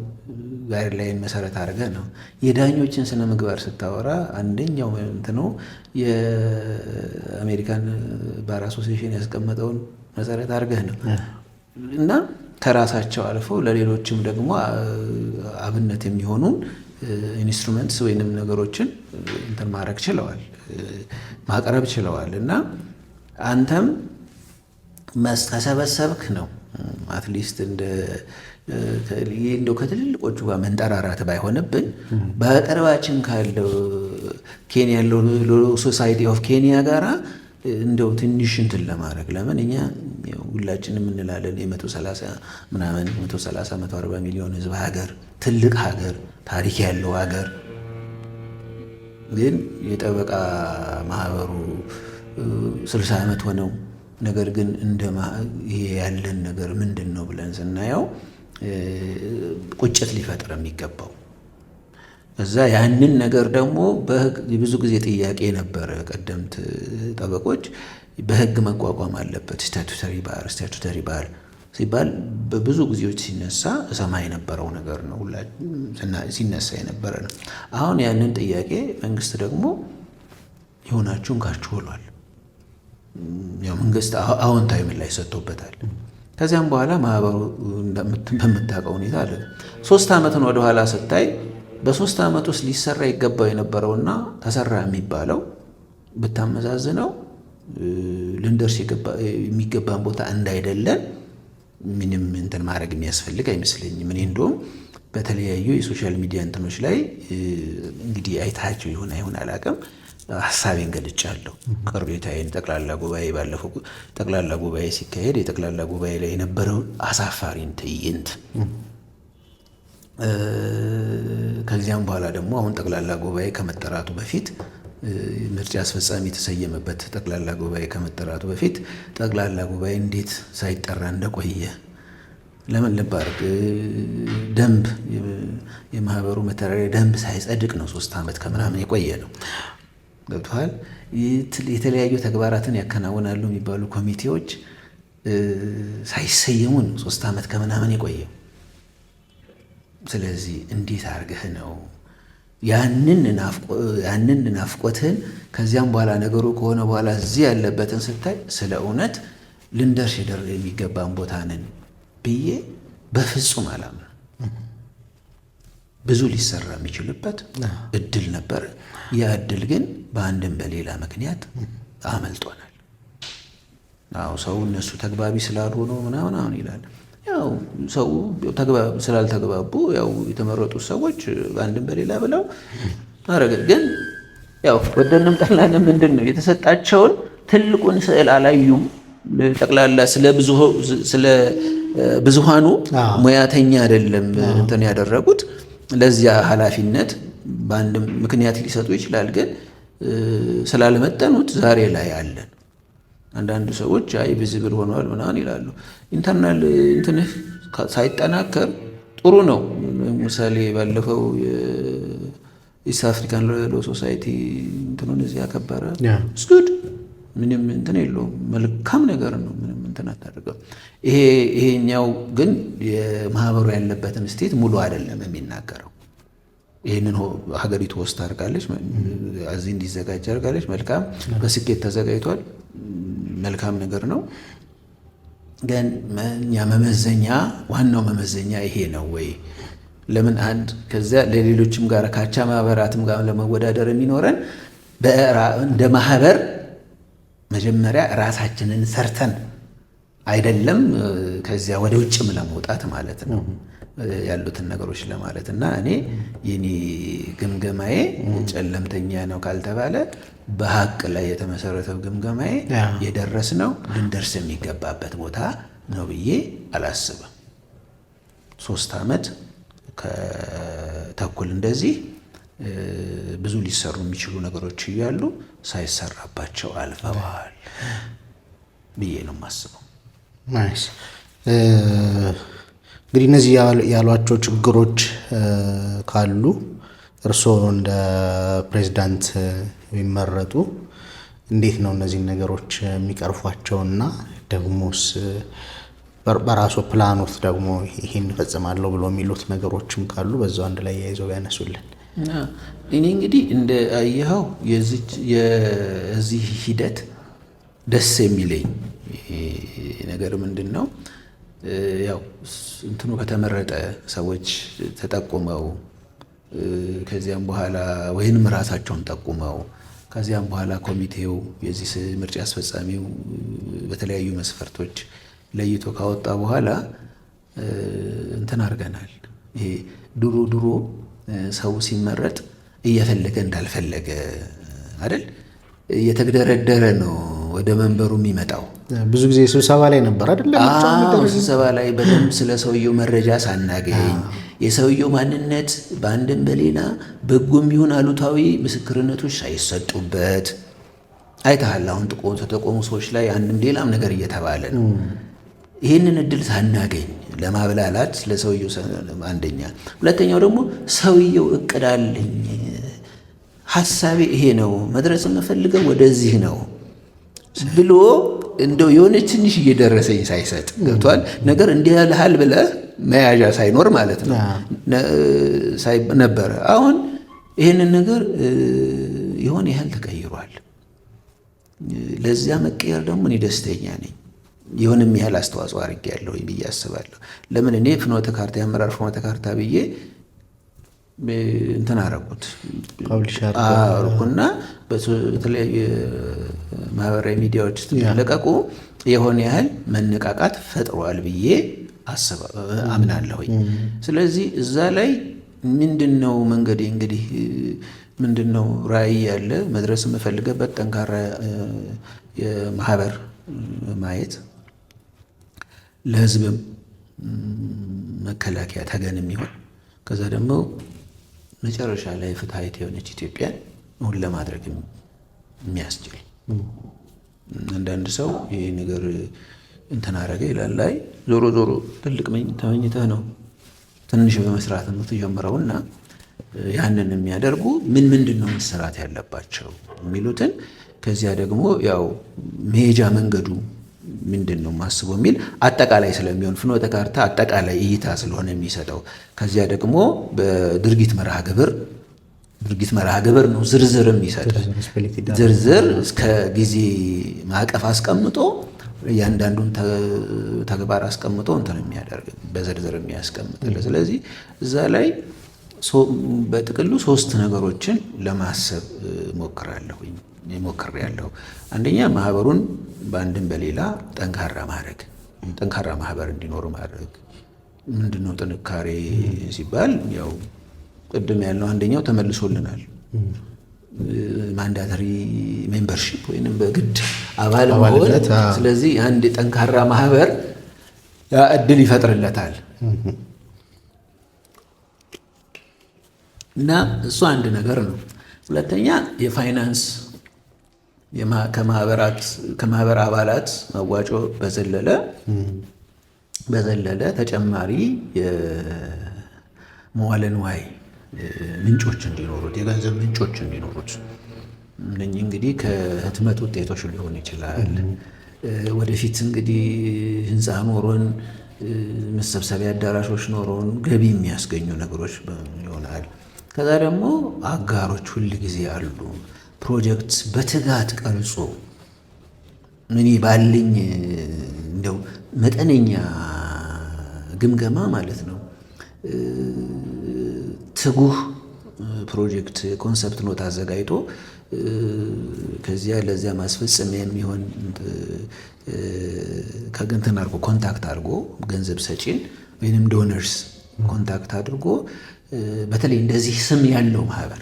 ጋይድላይን መሰረት አድርገህ ነው። የዳኞችን ስነ ምግባር ስታወራ አንደኛው እንትኑ የአሜሪካን ባር አሶሲዬሽን ያስቀመጠውን መሰረት አድርገህ ነው እና ከራሳቸው አልፈው ለሌሎችም ደግሞ አብነት የሚሆኑን ኢንስትሩመንትስ ወይንም ነገሮችን እንትን ማድረግ ችለዋል፣ ማቅረብ ችለዋል። እና አንተም ከሰበሰብክ ነው አትሊስት እንደው ከትልልቆቹ ጋር መንጠራራት ባይሆንብን በቅርባችን ካለው ኬንያ ያለው ሶሳይቲ ኦፍ ኬንያ ጋራ እንደው ትንሽ እንትን ለማድረግ ለምን እኛ ሁላችንም እንላለን የ130-140 ሚሊዮን ህዝብ ሀገር፣ ትልቅ ሀገር፣ ታሪክ ያለው ሀገር ግን የጠበቃ ማህበሩ 60 ዓመት ሆነው። ነገር ግን ይሄ ያለን ነገር ምንድን ነው ብለን ስናየው ቁጭት ሊፈጥር የሚገባው እዛ ያንን ነገር ደግሞ ብዙ ጊዜ ጥያቄ ነበረ። ቀደምት ጠበቆች በህግ መቋቋም አለበት ስታቱተሪ ባር ሲባል በብዙ ጊዜዎች ሲነሳ እሰማ የነበረው ነገር ነው፣ ሲነሳ የነበረ ነው። አሁን ያንን ጥያቄ መንግስት ደግሞ የሆናችሁን ካችሁ ብሏል። ያው መንግስት አዎንታዊ ምላሽ ሰጥቶበታል። ከዚያም በኋላ ማህበሩ በምታውቀው ሁኔታ አለ 3 ዓመትን ወደኋላ ስታይ በ3 ዓመት ውስጥ ሊሰራ ይገባው የነበረውና ተሰራ የሚባለው ብታመዛዝነው ልንደርስ የሚገባን ቦታ እንዳይደለን ምንም እንትን ማድረግ የሚያስፈልግ አይመስለኝም። እኔ እንደውም በተለያዩ የሶሻል ሚዲያ እንትኖች ላይ እንግዲህ አይታቸው ይሆን አይሆን አላውቅም፣ ሀሳቤን ገልጫለሁ። ቅርቤታዬን ጠቅላላ ጉባኤ ባለፈው ጠቅላላ ጉባኤ ሲካሄድ የጠቅላላ ጉባኤ ላይ የነበረው አሳፋሪን ትዕይንት ከዚያም በኋላ ደግሞ አሁን ጠቅላላ ጉባኤ ከመጠራቱ በፊት ምርጫ አስፈጻሚ የተሰየመበት ጠቅላላ ጉባኤ ከመጠራቱ በፊት ጠቅላላ ጉባኤ እንዴት ሳይጠራ እንደቆየ ለምን ልባርግ ደንብ የማህበሩ መተዳደሪያ ደንብ ሳይጸድቅ ነው 3 ዓመት ከምናምን የቆየ ነው። ገብቶሃል? የተለያዩ ተግባራትን ያከናውናሉ የሚባሉ ኮሚቴዎች ሳይሰየሙ ነው 3 ዓመት ከምናምን የቆየው። ስለዚህ እንዴት አድርገህ ነው ያንን ናፍቆትህን ከዚያም በኋላ ነገሩ ከሆነ በኋላ እዚህ ያለበትን ስታይ ስለ እውነት ልንደርስ የሚገባን ቦታ ነን ብዬ በፍጹም አላምንም። ብዙ ሊሰራ የሚችልበት እድል ነበር። ያ እድል ግን በአንድም በሌላ ምክንያት አመልጦናል። አዎ ሰው እነሱ ተግባቢ ስላልሆኑ ምናምን ይላል። ያው ሰው ስላልተግባቡ ያው የተመረጡ ሰዎች በአንድም በሌላ ብለው አረገ። ግን ያው ወደንም ጠላንም ምንድን ነው የተሰጣቸውን ትልቁን ስዕል አላዩም። ጠቅላላ ስለ ብዙሃኑ ሙያተኛ አይደለም እንትን ያደረጉት። ለዚያ ኃላፊነት በአንድም ምክንያት ሊሰጡ ይችላል። ግን ስላልመጠኑት ዛሬ ላይ አለን። አንዳንድ ሰዎች አይ ቪዚብል ሆኗል ምናምን ይላሉ። ኢንተርናል እንትንህ ሳይጠናከር ጥሩ ነው። ምሳሌ ባለፈው የኢስት አፍሪካን ሎ ሶሳይቲ እንትኑን እዚህ ያከበረ ስጉድ ምንም እንትን የለውም። መልካም ነገር ነው። ምንም እንትን አታደርገው። ይሄኛው ግን የማህበሩ ያለበትን ስቴት ሙሉ አይደለም የሚናገረው። ይህንን ሀገሪቱ ውስጥ አድርጋለች፣ እዚህ እንዲዘጋጅ አድርጋለች። መልካም በስኬት ተዘጋጅቷል። መልካም ነገር ነው። ግን እኛ ዋናው መመዘኛ ይሄ ነው ወይ? ለምን አንድ ከዚያ ለሌሎችም ጋር ካቻ ማህበራትም ጋር ለመወዳደር የሚኖረን እንደ ማህበር መጀመሪያ ራሳችንን ሰርተን አይደለም ከዚያ ወደ ውጭም ለመውጣት ማለት ነው ያሉትን ነገሮች ለማለት እና እኔ የኔ ግምገማዬ ጨለምተኛ ነው ካልተባለ በሀቅ ላይ የተመሰረተው ግምገማዬ የደረስነው ልንደርስ የሚገባበት ቦታ ነው ብዬ አላስብም። 3 ዓመት ከተኩል እንደዚህ ብዙ ሊሰሩ የሚችሉ ነገሮች እያሉ ሳይሰራባቸው አልፈዋል ብዬ ነው የማስበው። ናይስ። እንግዲህ እነዚህ ያሏቸው ችግሮች ካሉ እርስዎ እንደ ፕሬዝዳንት የሚመረጡ እንዴት ነው እነዚህን ነገሮች የሚቀርፏቸውና ደግሞስ በራሱ ፕላኖት ደግሞ ይሄን እፈጽማለሁ ብሎ የሚሉት ነገሮችም ካሉ በዛው አንድ ላይ ያይዘው ያነሱልን። እኔ እንግዲህ እንደ አየኸው የዚህ ሂደት ደስ የሚለኝ ነገር ምንድን ነው? ያው እንትኑ ከተመረጠ ሰዎች ተጠቁመው ከዚያም በኋላ ወይንም ራሳቸውን ጠቁመው ከዚያም በኋላ ኮሚቴው የዚህ ምርጫ አስፈጻሚው በተለያዩ መስፈርቶች ለይቶ ካወጣ በኋላ እንትን አድርገናል። ይሄ ድሮ ሰው ሲመረጥ እየፈለገ እንዳልፈለገ አይደል? እየተግደረደረ ነው ወደ መንበሩ የሚመጣው። ብዙ ጊዜ ስብሰባ ላይ ነበር አይደል? ስብሰባ ላይ በደንብ ስለ ሰውየው መረጃ ሳናገኝ የሰውየው ማንነት በአንድም በሌላ በጎም ይሁን አሉታዊ ምስክርነቶች ሳይሰጡበት አይተሃል። አሁን ተጠቆሙ ሰዎች ላይ አንድም ሌላም ነገር እየተባለ ነው። ይህንን እድል ሳናገኝ ለማብላላት ለሰውየው አንደኛ፣ ሁለተኛው ደግሞ ሰውየው እቅድ አለኝ ሐሳቤ ይሄ ነው መድረስ የምፈልገው ወደዚህ ነው ብሎ እንደው የሆነች ትንሽ እየደረሰኝ ሳይሰጥ ገብቷል ነገር እንዲህ ያልሃል ብለህ መያዣ ሳይኖር ማለት ነው ነበረ። አሁን ይህንን ነገር የሆነ ያህል ተቀይሯል። ለዚያ መቀየር ደግሞ እኔ ደስተኛ ነኝ። የሆነም ያህል አስተዋጽኦ አድርጌያለሁ ብዬ አስባለሁ። ለምን እኔ ፍኖተ ካርታ የአመራር ፍኖተ ካርታ ብዬ እንትን አደረኩት አልኩና በተለያዩ ማህበራዊ ሚዲያዎች ስትለቀቁ የሆነ ያህል መነቃቃት ፈጥሯል ብዬ አምናለሁኝ። ስለዚህ እዛ ላይ ምንድነው መንገዴ እንግዲህ ምንድነው ራዕይ ያለ መድረስ የምፈልገበት ጠንካራ የማህበር ማየት ለህዝብም መከላከያ ተገን የሚሆን ከዛ ደግሞ መጨረሻ ላይ ፍትሃዊት የሆነች ኢትዮጵያን እውን ለማድረግ የሚያስችል አንዳንድ ሰው ይሄ ነገር እንትን አደረገ ይላል ላይ ዞሮ ዞሮ ትልቅ ተመኝተህ ነው ትንሽ በመስራት የምትጀምረውና ያንን የሚያደርጉ ምንድን ነው መሰራት ያለባቸው የሚሉትን ከዚያ ደግሞ ያው መሄጃ መንገዱ ምንድን ነው ማስበው የሚል አጠቃላይ ስለሚሆን ፍኖተ ካርታ አጠቃላይ እይታ ስለሆነ የሚሰጠው ከዚያ ደግሞ በድርጊት መርሃ ግብር ነው ዝርዝርም ይሰጣል። ዝርዝር እስከ ጊዜ ማዕቀፍ አስቀምጦ እያንዳንዱን ተግባር አስቀምጦ እንትን የሚያደርግ በዝርዝር የሚያስቀምጥልህ። ስለዚህ እዛ ላይ በጥቅሉ 3 ነገሮችን ለማሰብ ሞክሬያለሁ። አንደኛ ማህበሩን በአንድም በሌላ ጠንካራ ማህበር እንዲኖር ማድረግ። ምንድነው ጥንካሬ ሲባል ያው ቅድም ያልነው አንደኛው ተመልሶልናል። ማንዳተሪ ሜምበርሺፕ ወይንም በግድ አባል መሆን። ስለዚህ አንድ ጠንካራ ማህበር ያ እድል ይፈጥርለታል እና እሱ አንድ ነገር ነው። ሁለተኛ የፋይናንስ ከማህበር አባላት መዋጮ በዘለለ ተጨማሪ የመዋለ ንዋይ ምንጮች እንዲኖሩት የገንዘብ ምንጮች እንዲኖሩት እነኚህ እንግዲህ ከህትመት ውጤቶች ሊሆን ይችላል። ወደፊት እንግዲህ ህንፃ ኖሮን መሰብሰቢያ አዳራሾች ኖሮን ገቢ የሚያስገኙ ነገሮች ይሆናል። ከዛ ደግሞ አጋሮች ሁል ጊዜ አሉ። ፕሮጀክት በትጋት ቀርጾ እኔ ባለኝ እንደው መጠነኛ ግምገማ ማለት ነው ትጉህ ፕሮጀክት ኮንሰፕት ኖት አዘጋጅቶ ከዚያ ለዚያ ማስፈጸሚያ የሚሆን ከገንተን አድርጎ ኮንታክት አድርጎ ገንዘብ ሰጪን ወይንም ዶነርስ ኮንታክት አድርጎ በተለይ እንደዚህ ስም ያለው ማህበር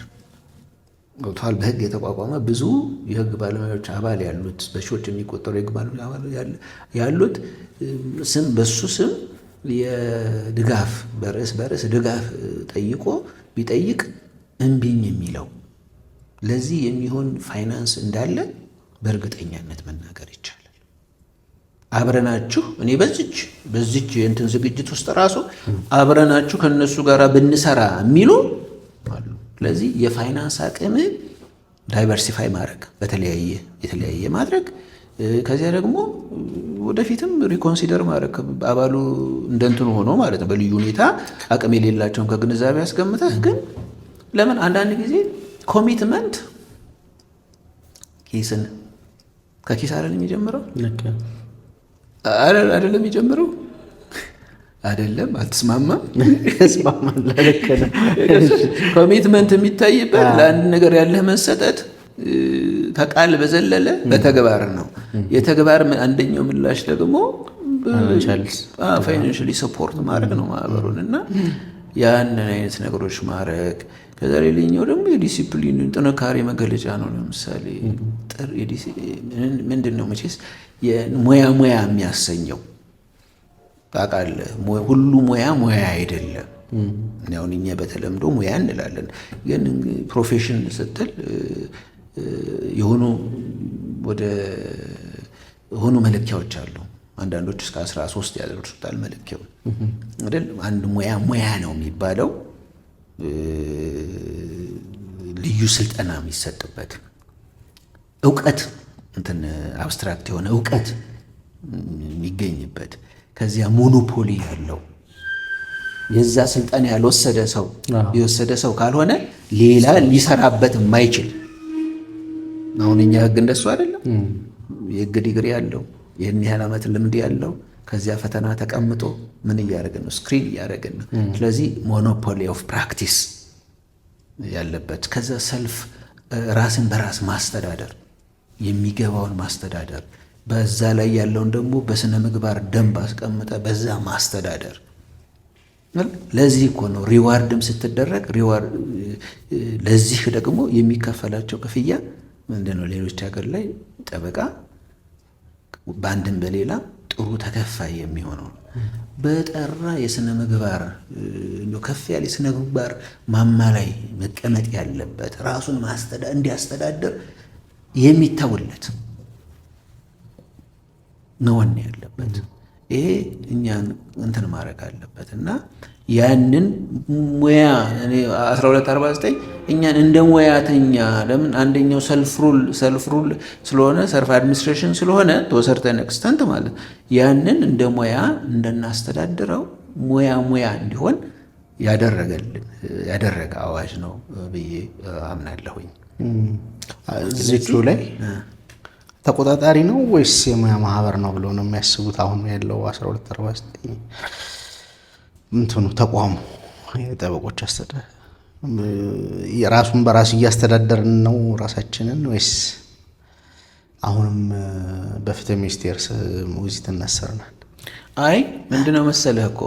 ቶታል በህግ የተቋቋመ ብዙ የህግ ባለሙያዎች አባል ያሉት በሺዎች የሚቆጠሩ የህግ ባለሙያዎች ያሉት ስም በሱ ስም የድጋፍ በርዕስ ድጋፍ ቢጠይቅ እምቢኝ የሚለው ለዚህ የሚሆን ፋይናንስ እንዳለ በእርግጠኛነት መናገር ይቻላል። አብረናችሁ እኔ በዚች የእንትን ዝግጅት ውስጥ ራሱ አብረናችሁ ከነሱ ጋር ብንሰራ የሚሉ አሉ። ስለዚህ የፋይናንስ አቅም ዳይቨርሲፋይ ማድረግ የተለያየ ማድረግ ከዚያ ደግሞ ወደፊትም ሪኮንሲደር ማድረግ አባሉ እንደንትኑ ሆኖ ማለት ነው። በልዩ ሁኔታ አቅም የሌላቸውን ከግንዛቤ ያስቀምጠህ ግን ለምን አንዳንድ ጊዜ ኮሚትመንት ከኪስ አይደለም የሚጀምረው አይደለም የሚጀምረው አይደለም አትስማማም? ኮሚትመንት የሚታይበት ለአንድ ነገር ያለህ መሰጠት ከቃል በዘለለ በተግባር ነው። የተግባር አንደኛው ምላሽ ደግሞ ፋይናንሻሊ ሰፖርት ማድረግ ነው ማህበሩን እና ያንን አይነት ነገሮች ማድረግ። ከዛ ሌላኛው ደግሞ የዲሲፕሊን ጥንካሬ መገለጫ ነው። ለምሳሌ ምንድን ነው መቼስ ሙያ የሚያሰኘው ታውቃለህ። ሁሉ ሙያ አይደለም። አሁን እኛ በተለምዶ ሙያ እንላለን፣ ግን ፕሮፌሽን ስትል የሆኑ መለኪያዎች አሉ። አንዳንዶች እስከ 13 ያደርሱታል መለኪያው አይደል? አንድ ሙያ ነው የሚባለው ልዩ ስልጠና የሚሰጥበት እውቀት አብስትራክት የሆነ እውቀት የሚገኝበት ከዚያ ሞኖፖሊ ያለው የዛ ስልጠና የወሰደ ሰው ካልሆነ ሌላ ሊሰራበት የማይችል። አሁን እኛ ህግ እንደሱ አይደለም። የህግ ዲግሪ ያለው ይህን ያህል ዓመት ልምድ ያለው ከዚያ ፈተና ተቀምጦ ምን እያደረግን ነው? ስክሪን እያደረግን ነው። ስለዚህ ሞኖፖሊ ኦፍ ፕራክቲስ ያለበት ከዛ ሰልፍ ራስን በራስ ማስተዳደር የሚገባውን ማስተዳደር፣ በዛ ላይ ያለውን ደግሞ በስነ ምግባር ደንብ አስቀምጠ በዛ ማስተዳደር። ለዚህ እኮ ነው ሪዋርድም ስትደረግ ለዚህ ደግሞ የሚከፈላቸው ክፍያ ምንድን ነው? ሌሎች ሀገር ላይ ጠበቃ በአንድም በሌላ ጥሩ ተከፋይ የሚሆነው በጠራ የስነ ምግባር ከፍ ያለ የስነ ምግባር ማማ ላይ መቀመጥ ያለበት ራሱን እንዲያስተዳድር የሚታውለት መሆን ያለበት። ይሄ እኛን እንትን ማድረግ አለበት እና ያንን ሙያ 1249 እኛን እንደ ሙያተኛ ለምን አንደኛው ሰልፍ ሩል ስለሆነ ሰልፍ አድሚኒስትሬሽን ስለሆነ ተወሰርተን ኤክስተንት ማለት ያንን እንደ ሙያ እንደናስተዳድረው ሙያ እንዲሆን ያደረገ አዋጅ ነው ብዬ አምናለሁኝ። እዚቹ ላይ ተቆጣጣሪ ነው ወይስ የሙያ ማህበር ነው ብሎ ነው የሚያስቡት? አሁን ያለው 1249 እንትኑ ተቋሙ የጠበቆች አስተዳደር ራሱን በራሱ እያስተዳደርን ነው ራሳችንን ወይስ አሁንም በፍትህ ሚኒስቴር ሞግዚት እናሰርናል? አይ ምንድነው መሰለህ እኮ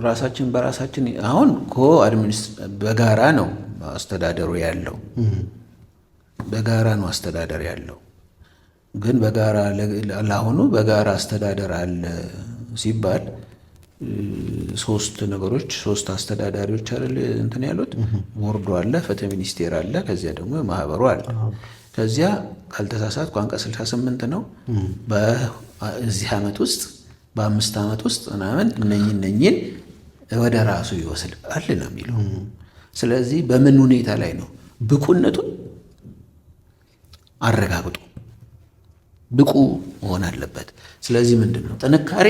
ራሳችን በራሳችን አሁን በጋራ ነው አስተዳደሩ ያለው በጋራ ነው አስተዳደር ያለው። ግን በጋራ ለአሁኑ በጋራ አስተዳደር አለ ሲባል ሶስት አስተዳዳሪዎች አይደል እንትን ያሉት፣ ቦርዱ አለ፣ ፍትህ ሚኒስቴር አለ፣ ከዚያ ደግሞ ማህበሩ አለ። ከዚያ ካልተሳሳትኩ አንቀጽ 68 ነው በዚህ ዓመት ውስጥ በ5 ዓመት ውስጥ ምናምን እነኝን ወደ ራሱ ይወስዳል ነው የሚለው። ስለዚህ በምን ሁኔታ ላይ ነው ብቁነቱን አረጋግጡ ብቁ መሆን አለበት። ስለዚህ ምንድን ነው ጥንካሬ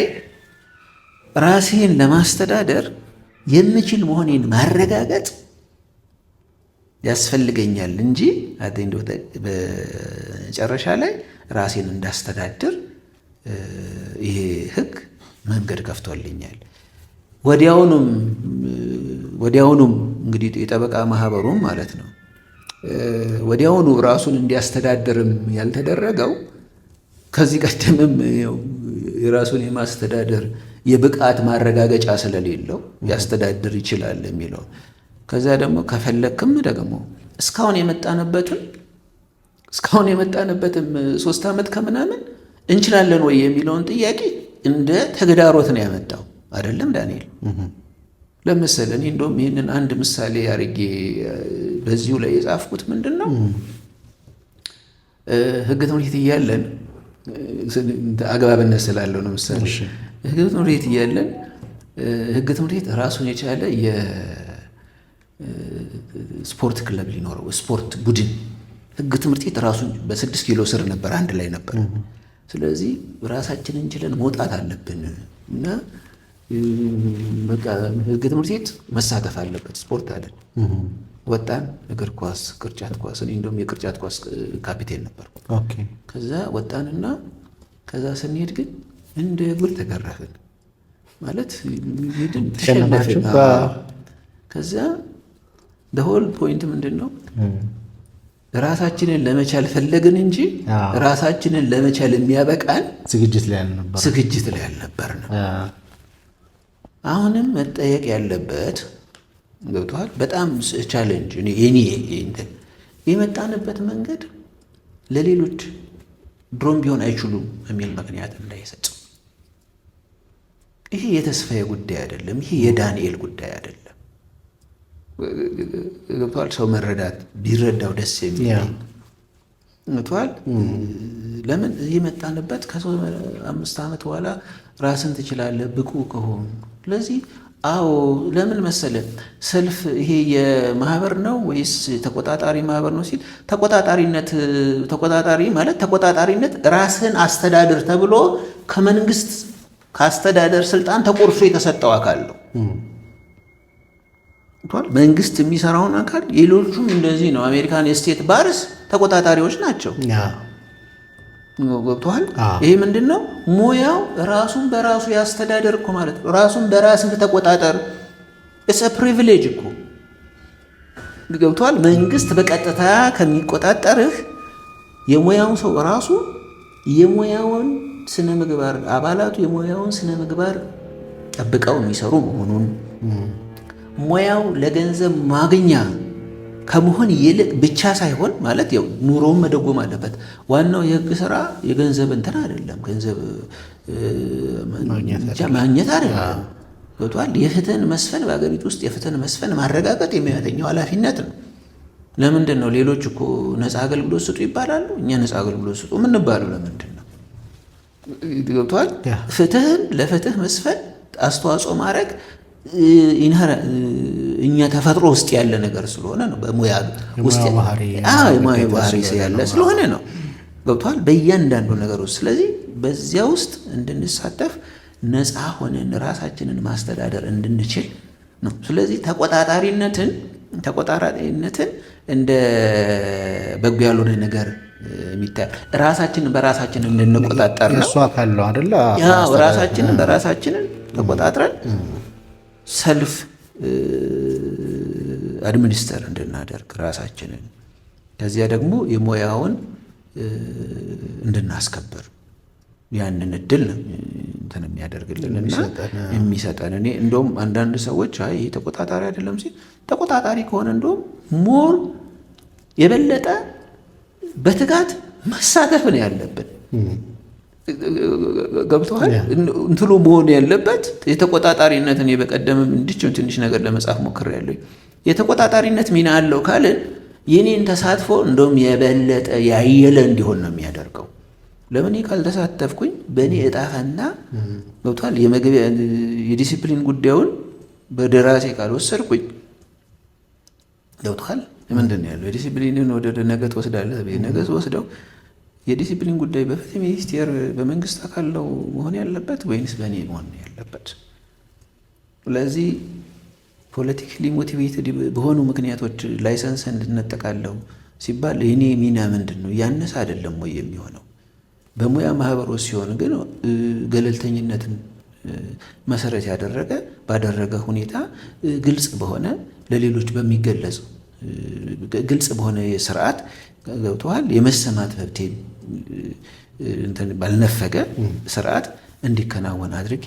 ራሴን ለማስተዳደር የምችል መሆኔን ማረጋገጥ ያስፈልገኛል እንጂ በመጨረሻ ላይ ራሴን እንዳስተዳድር ይሄ ህግ መንገድ ከፍቶልኛል። ወዲያውኑም እንግዲህ የጠበቃ ማህበሩም ማለት ነው ወዲያውኑ ራሱን እንዲያስተዳድርም ያልተደረገው ከዚህ ቀደምም የራሱን የማስተዳደር የብቃት ማረጋገጫ ስለሌለው ያስተዳድር ይችላል የሚለው። ከዛ ደግሞ ከፈለክም ደግሞ እስካሁን የመጣንበትም 3 ዓመት ከምናምን እንችላለን ወይ የሚለውን ጥያቄ እንደ ተግዳሮት ነው ያመጣው። አይደለም ዳንኤል? ለምሳሌ እኔ እንደውም ይህንን አንድ ምሳሌ አድርጌ በዚሁ ላይ የጻፍኩት ምንድን ነው ህግ ትምህርት እያለን አግባብነት ስላለው ነው። ምሳሌ ህግ ትምህርት እያለን ህግ ትምህርት ራሱን የቻለ የስፖርት ክለብ ሊኖረው ስፖርት ቡድን ህግ ትምህርት ቤት ራሱን በ6 ኪሎ ስር ነበር፣ አንድ ላይ ነበር። ስለዚህ ራሳችንን እንችለን መውጣት አለብን እና በቃ ህግ ትምህርት ቤት መሳተፍ አለበት። ስፖርት አይደል? ወጣን። እግር ኳስ፣ ቅርጫት ኳስ፣ እኔ እንደውም የቅርጫት ኳስ ካፒቴን ነበርኩ። ከዛ ወጣንና ከዛ ስንሄድ ግን እንደ ጉድ ተገረፍን ማለት ሄድን ተሸነፍን። ከዛ ሆል ፖይንት ምንድን ነው ራሳችንን ለመቻል ፈለግን እንጂ ራሳችንን ለመቻል የሚያበቃን ዝግጅት ላይ አልነበርንም። አሁንም መጠየቅ ያለበት ገብቶሃል? በጣም ቻሌንጅ እኔ የመጣንበት መንገድ ለሌሎች ድሮም ቢሆን አይችሉም የሚል ምክንያት እንዳይሰጥ። ይሄ የተስፋዬ ጉዳይ አይደለም። ይሄ የዳንኤል ጉዳይ አይደለም። ገብቶሃል? ሰው ቢረዳው ደስ የሚል ገብቶሃል? ለምን የመጣንበት ከ5 ዓመት በኋላ ራስን ትችላለህ ብቁ ከሆኑ። ስለዚህ ለምን መሰለ ሰልፍ ይሄ የማህበር ነው ወይስ ተቆጣጣሪ ማህበር ነው ሲል ተቆጣጣሪነት ራስን አስተዳድር ተብሎ ከመንግስት ከአስተዳደር ስልጣን ተቆርሶ የተሰጠው አካል ነው። መንግስት የሚሰራውን አካል ሌሎቹም እንደዚህ ነው። አሜሪካን የስቴት ባርስ ተቆጣጣሪዎች ናቸው። ገብቶሃል? ይሄ ምንድን ነው? ሙያው ራሱን በራሱ ያስተዳደር እኮ ማለት ነው። ራሱን በራስህ ተቆጣጠር እሰ ፕሪቪሌጅ እኮ ገብቶሃል? መንግስት በቀጥታ ከሚቆጣጠርህ የሙያው ሰው ራሱ የሙያውን ስነ ምግባር አባላቱ የሙያውን ስነ ምግባር ጠብቀው የሚሰሩ መሆኑን ሙያው ለገንዘብ ማግኛ ከመሆን ይልቅ ብቻ ሳይሆን ማለት ያው ኑሮውን መደጎም አለበት። ዋናው የህግ ስራ የገንዘብ እንትን አይደለም፣ ገንዘብ ማግኘት አይደለም። ገብቶሃል? የፍትህን መስፈን በአገሪቱ ውስጥ የፍትህን መስፈን ማረጋገጥ የሚያተኛው ኃላፊነት ነው። ለምንድን ነው ሌሎች እኮ ነፃ አገልግሎት ስጡ ይባላሉ፣ እኛ ነፃ አገልግሎት ስጡ የምንባለው ለምንድን ነው? ገብቶሃል? ፍትህን ለፍትህ መስፈን አስተዋጽኦ ማድረግ እኛ ተፈጥሮ ውስጥ ያለ ነገር ስለሆነ ነው። በሙያ ውስጥ የሙያ ባህሪ ያለ ስለሆነ ነው። ገብቶሃል? በእያንዳንዱ ነገር ውስጥ ስለዚህ በዚያ ውስጥ እንድንሳተፍ ነፃ ሆነን ራሳችንን ማስተዳደር እንድንችል ነው። ስለዚህ ተቆጣጣሪነትን እንደ በጎ ያልሆነ ነገር የሚታይ ራሳችንን በራሳችን እንድንቆጣጠር ነው። እሱ አካል ነው አይደለ? ራሳችንን በራሳችንን ተቆጣጥረን ሰልፍ አድሚኒስተር እንድናደርግ ራሳችንን ከዚያ ደግሞ የሙያውን እንድናስከብር ያንን እድል ነው እንትን የሚያደርግልንና የሚሰጠን። እኔ እንደውም አንዳንድ ሰዎች አይ ይሄ ተቆጣጣሪ አይደለም ሲል ተቆጣጣሪ ከሆነ እንደውም ሞር የበለጠ በትጋት መሳተፍ ነው ያለብን። ገብተዋል? እንትሎ መሆን ያለበት የተቆጣጣሪነት እኔ በቀደምም እንዲችም ትንሽ ነገር ለመጻፍ ሞክሬያለሁ። የተቆጣጣሪነት ሚና አለው ካልን የኔን ተሳትፎ እንደውም የበለጠ ያየለ እንዲሆን ነው የሚያደርገው። ለምን ካልተሳተፍኩኝ በእኔ እጣ ፈንታ ገብቷል። የመግቢያ የዲሲፕሊን ጉዳዩን በደራሴ ካልወሰድኩኝ ገብቷል። ምንድን ነው ያለው? የዲሲፕሊንን ወደ ነገ ትወስዳለህ። ነገ ወስደው የዲሲፕሊን ጉዳይ በፍትህ ሚኒስቴር በመንግስት አካል ነው መሆን ያለበት ወይንስ በእኔ መሆን ያለበት? ስለዚህ ፖለቲካሊ ሞቲቬትድ በሆኑ ምክንያቶች ላይሰንስ እንድነጠቃለሁ ሲባል የኔ ሚና ምንድን ነው? ያነሰ አይደለም ወይ የሚሆነው? በሙያ ማህበር ውስጥ ሲሆን ግን ገለልተኝነትን መሰረት ያደረገ ባደረገ ሁኔታ ግልጽ በሆነ ለሌሎች በሚገለጽ ግልጽ በሆነ የስርዓት ገብተዋል የመሰማት መብቴን እንትን ባልነፈገ ስርዓት እንዲከናወን አድርጌ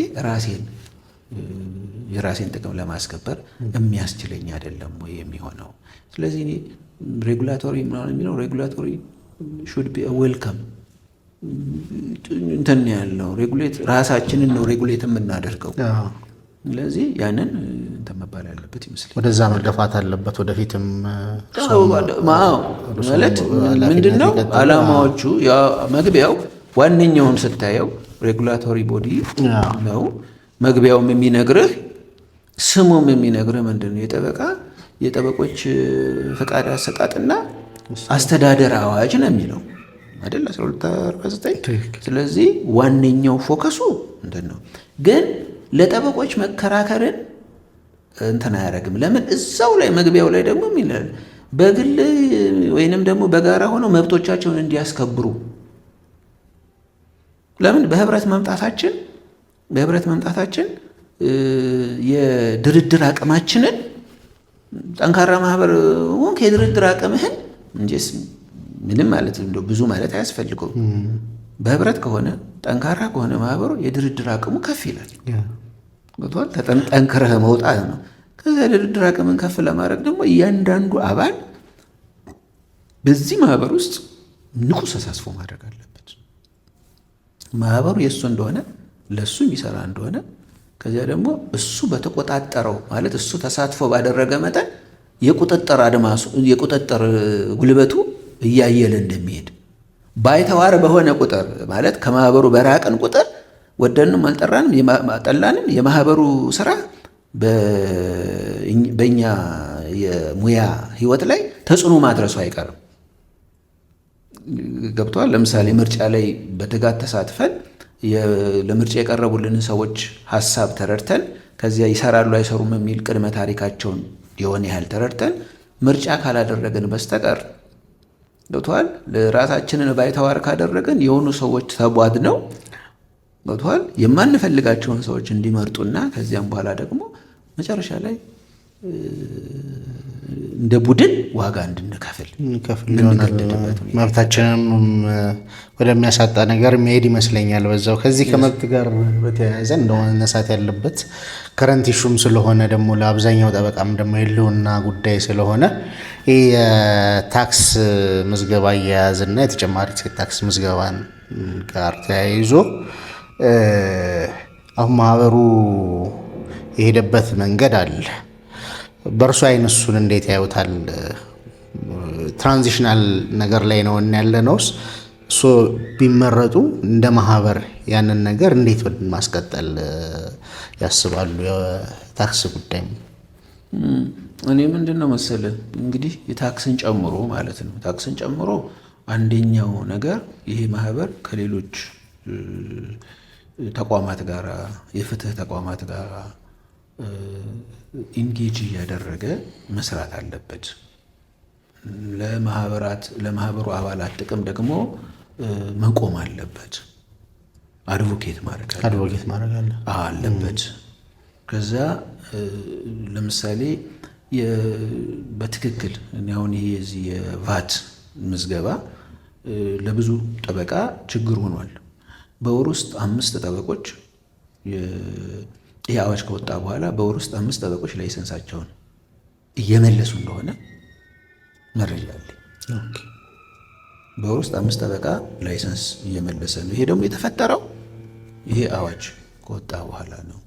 የራሴን ጥቅም ለማስከበር የሚያስችለኝ አይደለም ወይ የሚሆነው? ስለዚህ እኔ ሬጉላቶሪ ምናምን የሚለው ሬጉላቶሪ ሹድ ቢ ዌልካም እንትን ያለው ሬጉሌት ራሳችንን ነው ሬጉሌት የምናደርገው። ስለዚህ ያንን እንትን መባል ያለበት ይመስላል። ወደዛ መገፋት አለበት። ወደፊትም ማለት ምንድን ነው ዓላማዎቹ? መግቢያው ዋነኛውን ስታየው ሬጉላቶሪ ቦዲ ነው። መግቢያውም የሚነግርህ ስሙም የሚነግርህ ምንድን ነው? የጠበቆች ፈቃድ አሰጣጥና አስተዳደር አዋጅ ነው የሚለው አይደል? 1249 ስለዚህ ዋነኛው ፎከሱ እንትን ነው። ግን ለጠበቆች መከራከርን እንትን አያደርግም። ለምን? እዛው ላይ መግቢያው ላይ ደግሞ ይላል በግል ወይንም ደግሞ በጋራ ሆነው መብቶቻቸውን እንዲያስከብሩ። ለምን? በህብረት መምጣታችን የድርድር አቅማችንን ጠንካራ ማህበር ወንክ የድርድር አቅምህን እንጂስ ምንም ማለት እንደው ብዙ ማለት አያስፈልገውም። በህብረት ከሆነ ጠንካራ ከሆነ ማህበሩ የድርድር አቅሙ ከፍ ይላል። ገብቶሃል? ጠንክረህ መውጣት ነው። ከዚያ የድርድር አቅምን ከፍ ለማድረግ ደግሞ እያንዳንዱ አባል በዚህ ማህበር ውስጥ ንቁ ተሳትፎ ማድረግ አለበት። ማህበሩ የእሱ እንደሆነ ለእሱ የሚሰራ እንደሆነ ከዚያ ደግሞ እሱ በተቆጣጠረው ማለት እሱ ተሳትፎ ባደረገ መጠን የቁጥጥር ጉልበቱ እያየለ እንደሚሄድ ባይተዋር በሆነ ቁጥር ማለት ከማህበሩ በራቅን ቁጥር ወደንም አልጠላንም የማህበሩ ስራ በእኛ የሙያ ህይወት ላይ ተጽዕኖ ማድረሱ አይቀርም። ገብቷል? ለምሳሌ ምርጫ ላይ በትጋት ተሳትፈን ለምርጫ የቀረቡልን ሰዎች ሀሳብ ተረድተን ከዚያ ይሰራሉ አይሰሩም የሚል ቅድመ ታሪካቸውን የሆነ ያህል ተረድተን ምርጫ ካላደረግን በስተቀር ገብቷል? ለራሳችንን ባይተዋር ካደረግን የሆኑ ሰዎች ተቧድ ነው ገብቷል? የማንፈልጋቸውን ሰዎች እንዲመርጡና ከዚያም በኋላ ደግሞ መጨረሻ ላይ እንደ ቡድን ዋጋ እንድንከፍል እንገደድበት መብታችንም ወደሚያሳጣ ነገር መሄድ ይመስለኛል። በዛው ከዚህ ከመብት ጋር በተያያዘ እንደሆነ መነሳት ያለበት ከረንት ኢሹም ስለሆነ ደግሞ ለአብዛኛው ጠበቃም ደግሞ የህልውና ጉዳይ ስለሆነ ይህ የታክስ ምዝገባ አያያዝና የተጨማሪ እሴት ታክስ ምዝገባን ጋር ተያይዞ አሁን ማህበሩ የሄደበት መንገድ አለ። በእርሱ አይን እሱን እንዴት ያዩታል? ትራንዚሽናል ነገር ላይ ነው ያለ ነውስ እሱ ቢመረጡ እንደ ማህበር ያንን ነገር እንዴት ማስቀጠል ያስባሉ? የታክስ ጉዳይ እኔ ምንድነው መሰለ እንግዲህ የታክስን ጨምሮ ማለት ነው ታክስን ጨምሮ አንደኛው ነገር ይሄ ማህበር ከሌሎች ተቋማት ጋር የፍትህ ተቋማት ጋር ኢንጌጅ እያደረገ መስራት አለበት። ለማህበሩ አባላት ጥቅም ደግሞ መቆም አለበት። አድቮኬት ማድረግ አለበት። ከዛ ለምሳሌ በትክክል አሁን ይሄ የዚህ የቫት ምዝገባ ለብዙ ጠበቃ ችግር ሆኗል። በወር ውስጥ 5 ጠበቆች ይህ አዋጅ ከወጣ በኋላ በወር ውስጥ 5 ጠበቆች ላይሰንሳቸውን እየመለሱ እንደሆነ መረጃ አለ። በወር ውስጥ 5 ጠበቃ ላይሰንስ እየመለሰ ነው። ይሄ ደግሞ የተፈጠረው ይሄ አዋጅ ከወጣ በኋላ ነው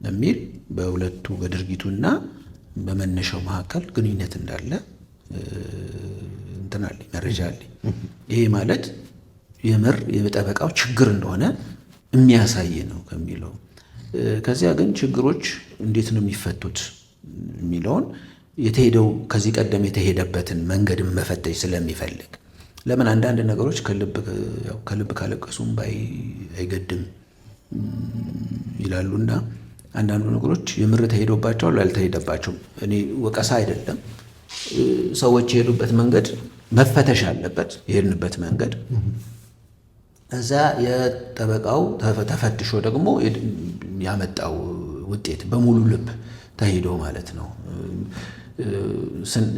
የሚል በሁለቱ በድርጊቱና በመነሻው መካከል ግንኙነት እንዳለ እንትን አለ መረጃ አለ። ይሄ ማለት የምር የጠበቃው ችግር እንደሆነ የሚያሳይ ነው ከሚለው። ከዚያ ግን ችግሮች እንዴት ነው የሚፈቱት የሚለውን የተሄደው ከዚህ ቀደም የተሄደበትን መንገድም መፈተሽ ስለሚፈልግ ለምን አንዳንድ ነገሮች ከልብ ካለቀሱም አይገድም ይላሉና አንዳንዱ ነገሮች የምር ተሄዶባቸዋል አልተሄደባቸውም። እኔ ወቀሳ አይደለም። ሰዎች የሄዱበት መንገድ መፈተሽ አለበት። የሄድንበት መንገድ እዛ የጠበቃው ተፈትሾ ደግሞ ያመጣው ውጤት በሙሉ ልብ ተሄዶ ማለት ነው።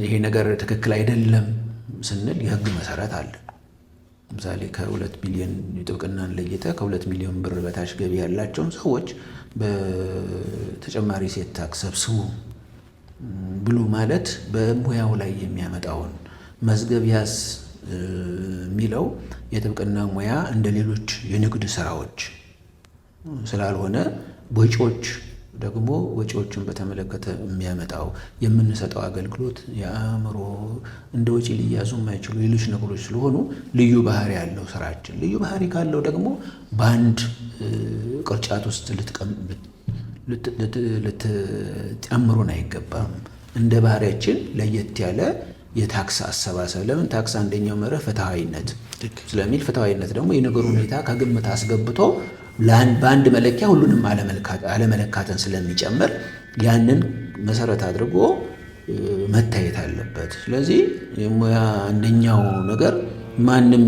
ይሄ ነገር ትክክል አይደለም ስንል የህግ መሰረት አለ። ለምሳሌ ከ2 ሚሊዮን ጥብቅናን ለይተ ከ2 ሚሊዮን ብር በታች ገቢ ያላቸውን ሰዎች በተጨማሪ እሴት ታክስ ሰብስቡ ብሎ ማለት በሙያው ላይ የሚያመጣውን መዝገብ ያዝ የሚለው የጥብቅና ሙያ እንደ ሌሎች የንግድ ስራዎች ስላልሆነ ወጪዎችን በተመለከተ የሚያመጣው የምንሰጠው አገልግሎት የአእምሮ እንደ ወጪ ሊያዙ የማይችሉ ሌሎች ነገሮች ስለሆኑ ልዩ ባህሪ ያለው ስራችን ልዩ ባህሪ ካለው ደግሞ በአንድ ቅርጫት ውስጥ ልትጨምሩን አይገባም። እንደ ባህሪያችን ለየት ያለ የታክስ አሰባሰብ ለምን ታክስ አንደኛው መርህ ፍትሃዊነት ስለሚል ፍትሃዊነት ደግሞ የነገሩ ሁኔታ ከግምት አስገብቶ በአንድ መለኪያ ሁሉንም አለመለካትን ስለሚጨምር ያንን መሰረት አድርጎ መታየት አለበት። ስለዚህ የሙያ አንደኛው ነገር ማንም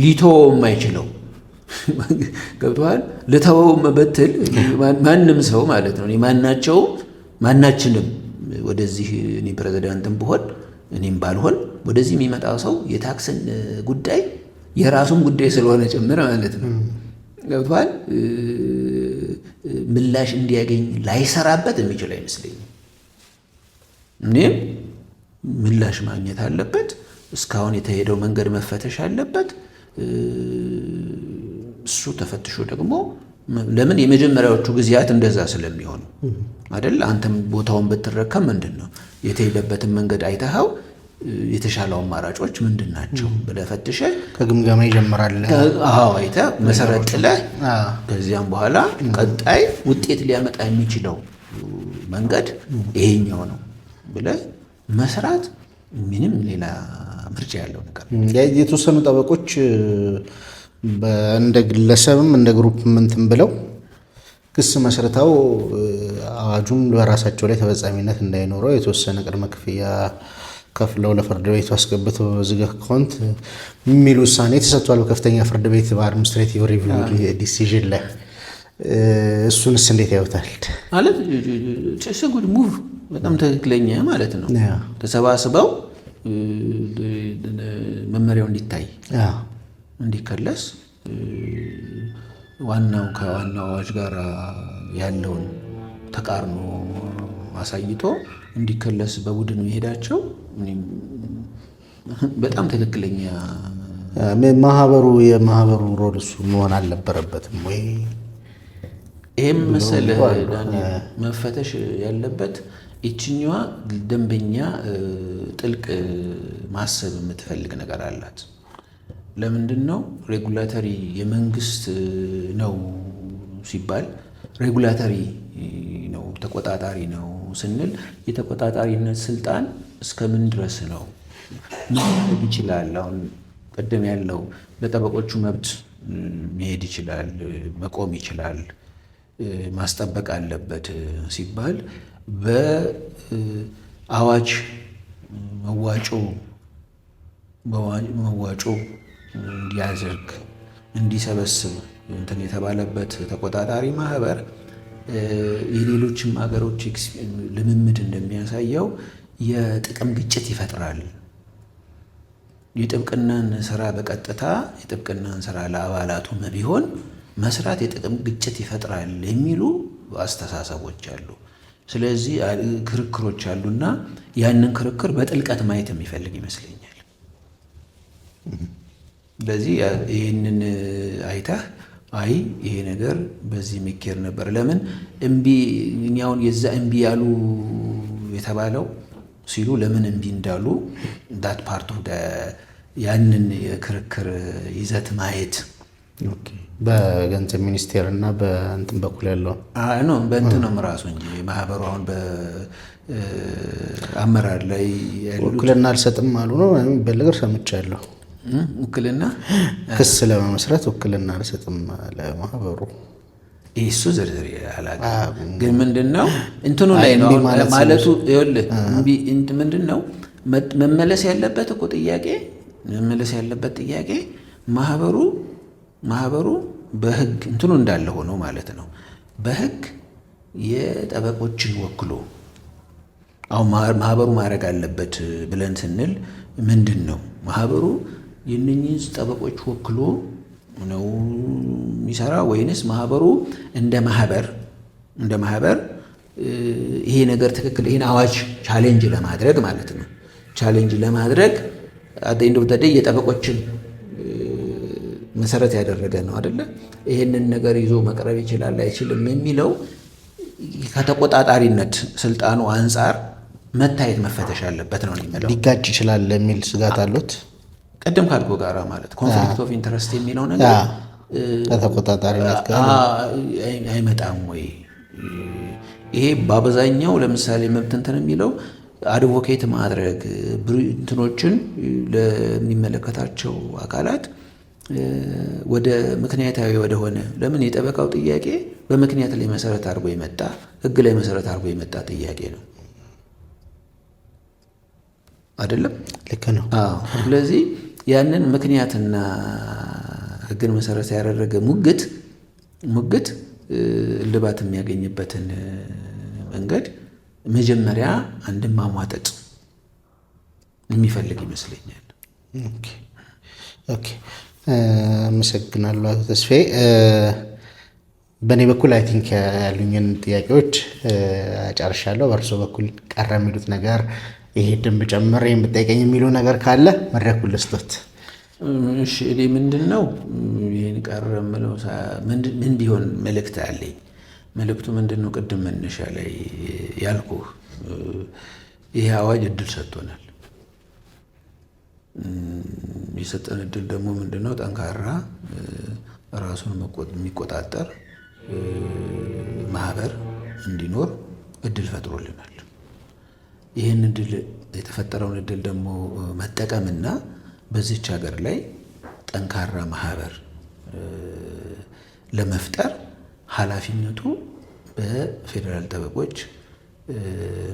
ሊተወው የማይችለው ገብቶሃል። ልተወው መበትል ማንም ሰው ማለት ነው። ማናችንም ወደዚህ እኔ ፕሬዝዳንትም ብሆን እኔም ባልሆን ወደዚህ የሚመጣው ሰው የታክስን ጉዳይ የራሱን ጉዳይ ስለሆነ ጭምር ማለት ነው ገብቶሃል። ምላሽ እንዲያገኝ ላይሰራበት የሚችል አይመስለኝም። እኔም ምላሽ ማግኘት አለበት። እስካሁን የተሄደው መንገድ መፈተሽ አለበት። እሱ ተፈትሾ ደግሞ ለምን የመጀመሪያዎቹ ጊዜያት እንደዛ ስለሚሆኑ አይደል? አንተም ቦታውን ብትረከም ምንድን ነው የተሄደበትን መንገድ አይተኸው የተሻለው አማራጮች ምንድን ናቸው ብለህ ፈትሸህ ከግምገማ ይጀምራል። አዎ አይተህ መሰረት ጥለህ ከዚያም በኋላ ቀጣይ ውጤት ሊያመጣ የሚችለው መንገድ ይሄኛው ነው ብለህ መስራት ምንም ሌላ ምርጫ ያለው ነገር የተወሰኑ ጠበቆች እንደ ግለሰብም እንደ ግሩፕ ምንትን ብለው ክስ መስርተው አዋጁን በራሳቸው ላይ ተፈጻሚነት እንዳይኖረው የተወሰነ ቅድመ ክፍያ ከፍለው ለፍርድ ቤቱ አስገብተው ዝግ አካውንት የሚል ውሳኔ ተሰጥቷል። በከፍተኛ ፍርድ ቤት በአድሚኒስትሬቲቭ ሪቪው ዲሲዥን ላይ እሱንስ እንዴት ያዩታል? ማለት ጉድ ሙቭ በጣም ትክክለኛ ማለት ነው። ተሰባስበው መመሪያው እንዲታይ እንዲከለስ ዋናው ከዋናው አዋጅ ጋር ያለውን ተቃርኖ አሳይቶ እንዲከለስ በቡድን መሄዳቸው በጣም ትክክለኛ። የማህበሩ ሮል እሱ መሆን አልነበረበትም ወይ? ይህም መሰለህ ዳንኤል መፈተሽ ያለበት ይችኛዋ ደንበኛ ጥልቅ ማሰብ የምትፈልግ ነገር አላት። ለምንድን ነው ሬጉላተሪ የመንግስት ነው ሲባል ሬጉላተሪ ነው ተቆጣጣሪ ነው ስንል የተቆጣጣሪነት ስልጣን እስከምን ድረስ ነው መሄድ ይችላል? አሁን ቀደም ያለው ለጠበቆቹ መብት መሄድ ይችላል፣ መቆም ይችላል፣ ማስጠበቅ አለበት ሲባል በአዋጅ መዋጮ እንዲያደርግ እንዲሰበስብ እንትን የተባለበት ተቆጣጣሪ ማህበር የሌሎችም ሀገሮች ልምምድ እንደሚያሳየው የጥቅም ግጭት ይፈጥራል። የጥብቅናን ስራ በቀጥታ የጥብቅናን ስራ ለአባላቱም ቢሆን መስራት የጥቅም ግጭት ይፈጥራል የሚሉ አስተሳሰቦች አሉ። ስለዚህ ክርክሮች አሉና ያንን ክርክር በጥልቀት ማየት የሚፈልግ ይመስለኛል። ስለዚህ ይህንን አይተህ አይ ይሄ ነገር በዚህ የሚኬድ ነበር። ለምን እምቢ እኛውን የዛ እምቢ ያሉ የተባለው ሲሉ ለምን እምቢ እንዳሉ ዳት ፓርት ኦፍ ያንን የክርክር ይዘት ማየት በገንዘብ ሚኒስቴር እና በእንትን በኩል ያለው በእንትን ነው ራሱ እንጂ ማህበሩ አሁን በአመራር ላይ ውክልና አልሰጥም አሉ ነው የሚባል ነገር ሰምቻለሁ። ውክልና ክስ ለመመስረት ውክልና አልሰጥም ለማህበሩ። እሱ ዝርዝር አላውቅም፣ ግን ምንድነው እንትኑ ላይ ነው ማለቱ። ይኸውልህ ምንድን ነው መመለስ ያለበት እኮ ጥያቄ ማህበሩ በህግ እንትኑ እንዳለ ሆኖ ማለት ነው። በህግ የጠበቆችን ወክሎ አሁን ማህበሩ ማድረግ አለበት ብለን ስንል ምንድን ነው ማህበሩ የእነኝህን ጠበቆች ወክሎ ነው የሚሰራ ወይንስ ማህበሩ እንደ ማህበር ይሄ ነገር ትክክል ይሄን አዋጅ ቻሌንጅ ለማድረግ ማለት ነው ቻሌንጅ ለማድረግ አደኝ እንደው የጠበቆችን መሰረት ያደረገ ነው አይደለ? ይሄንን ነገር ይዞ መቅረብ ይችላል አይችልም የሚለው ከተቆጣጣሪነት ስልጣኑ አንጻር መታየት መፈተሽ አለበት ነው የሚለው። ሊጋጭ ይችላል የሚል ስጋት አሉት። ቀደም ካልኩ ጋራ ማለት ኮንፍሊክት ኦፍ ኢንተረስት የሚለው ነገር ከተቆጣጣሪነት ጋር አይመጣም ወይ? ይሄ በአብዛኛው ለምሳሌ መብት እንትን የሚለው አድቮኬት ማድረግ እንትኖችን ለሚመለከታቸው አካላት ወደ ምክንያታዊ ወደሆነ ለምን የጠበቃው ጥያቄ በምክንያት ላይ መሰረት አድርጎ የመጣ ህግ ላይ መሰረት አድርጎ የመጣ ጥያቄ ነው አይደለም? ልክ ነው። ስለዚህ ያንን ምክንያትና ህግን መሰረት ያደረገ ሙግት እልባት የሚያገኝበትን መንገድ መጀመሪያ አንድን ማሟጠጥ የሚፈልግ ይመስለኛል። ኦኬ አመሰግናለሁ አቶ ተስፋዬ። በእኔ በኩል አይ ቲንክ ያሉኝን ጥያቄዎች ጨርሻለሁ። በእርሶ በኩል ቀረ የሚሉት ነገር ይሄ ደንብ ጨምር የምጠይቀኝ የሚሉ ነገር ካለ መድረኩን ልስጦት። እሺ እኔ ምንድን ነው ይህን ቀረ የምለው ምን ቢሆን መልእክት አለኝ። መልእክቱ ምንድን ነው? ቅድም መነሻ ላይ ያልኩህ ይሄ አዋጅ እድል ሰጥቶናል። የሰጠን እድል ደግሞ ምንድን ነው? ጠንካራ ራሱን የሚቆጣጠር ማህበር እንዲኖር እድል ፈጥሮልናል። ይህን እድል የተፈጠረውን እድል ደግሞ መጠቀምና በዚች ሀገር ላይ ጠንካራ ማህበር ለመፍጠር ኃላፊነቱ በፌዴራል ጠበቆች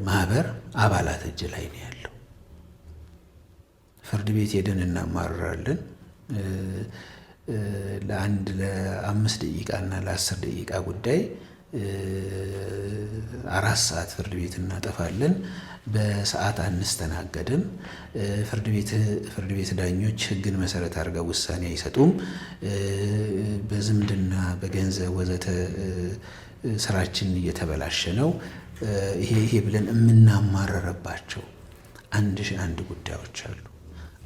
ማህበር አባላት እጅ ላይ ነው ያለው። ፍርድ ቤት ሄደን እናማርራለን። ለ5 ደቂቃ እና ለ10 ደቂቃ ጉዳይ 4 ሰዓት ፍርድ ቤት እናጠፋለን። በሰዓት አንስተናገድም። ፍርድ ቤት ዳኞች ሕግን መሰረት አድርገው ውሳኔ አይሰጡም። በዝምድና በገንዘብ ወዘተ ስራችን እየተበላሸ ነው። ይሄ ብለን የምናማረረባቸው 1,001 ጉዳዮች አሉ።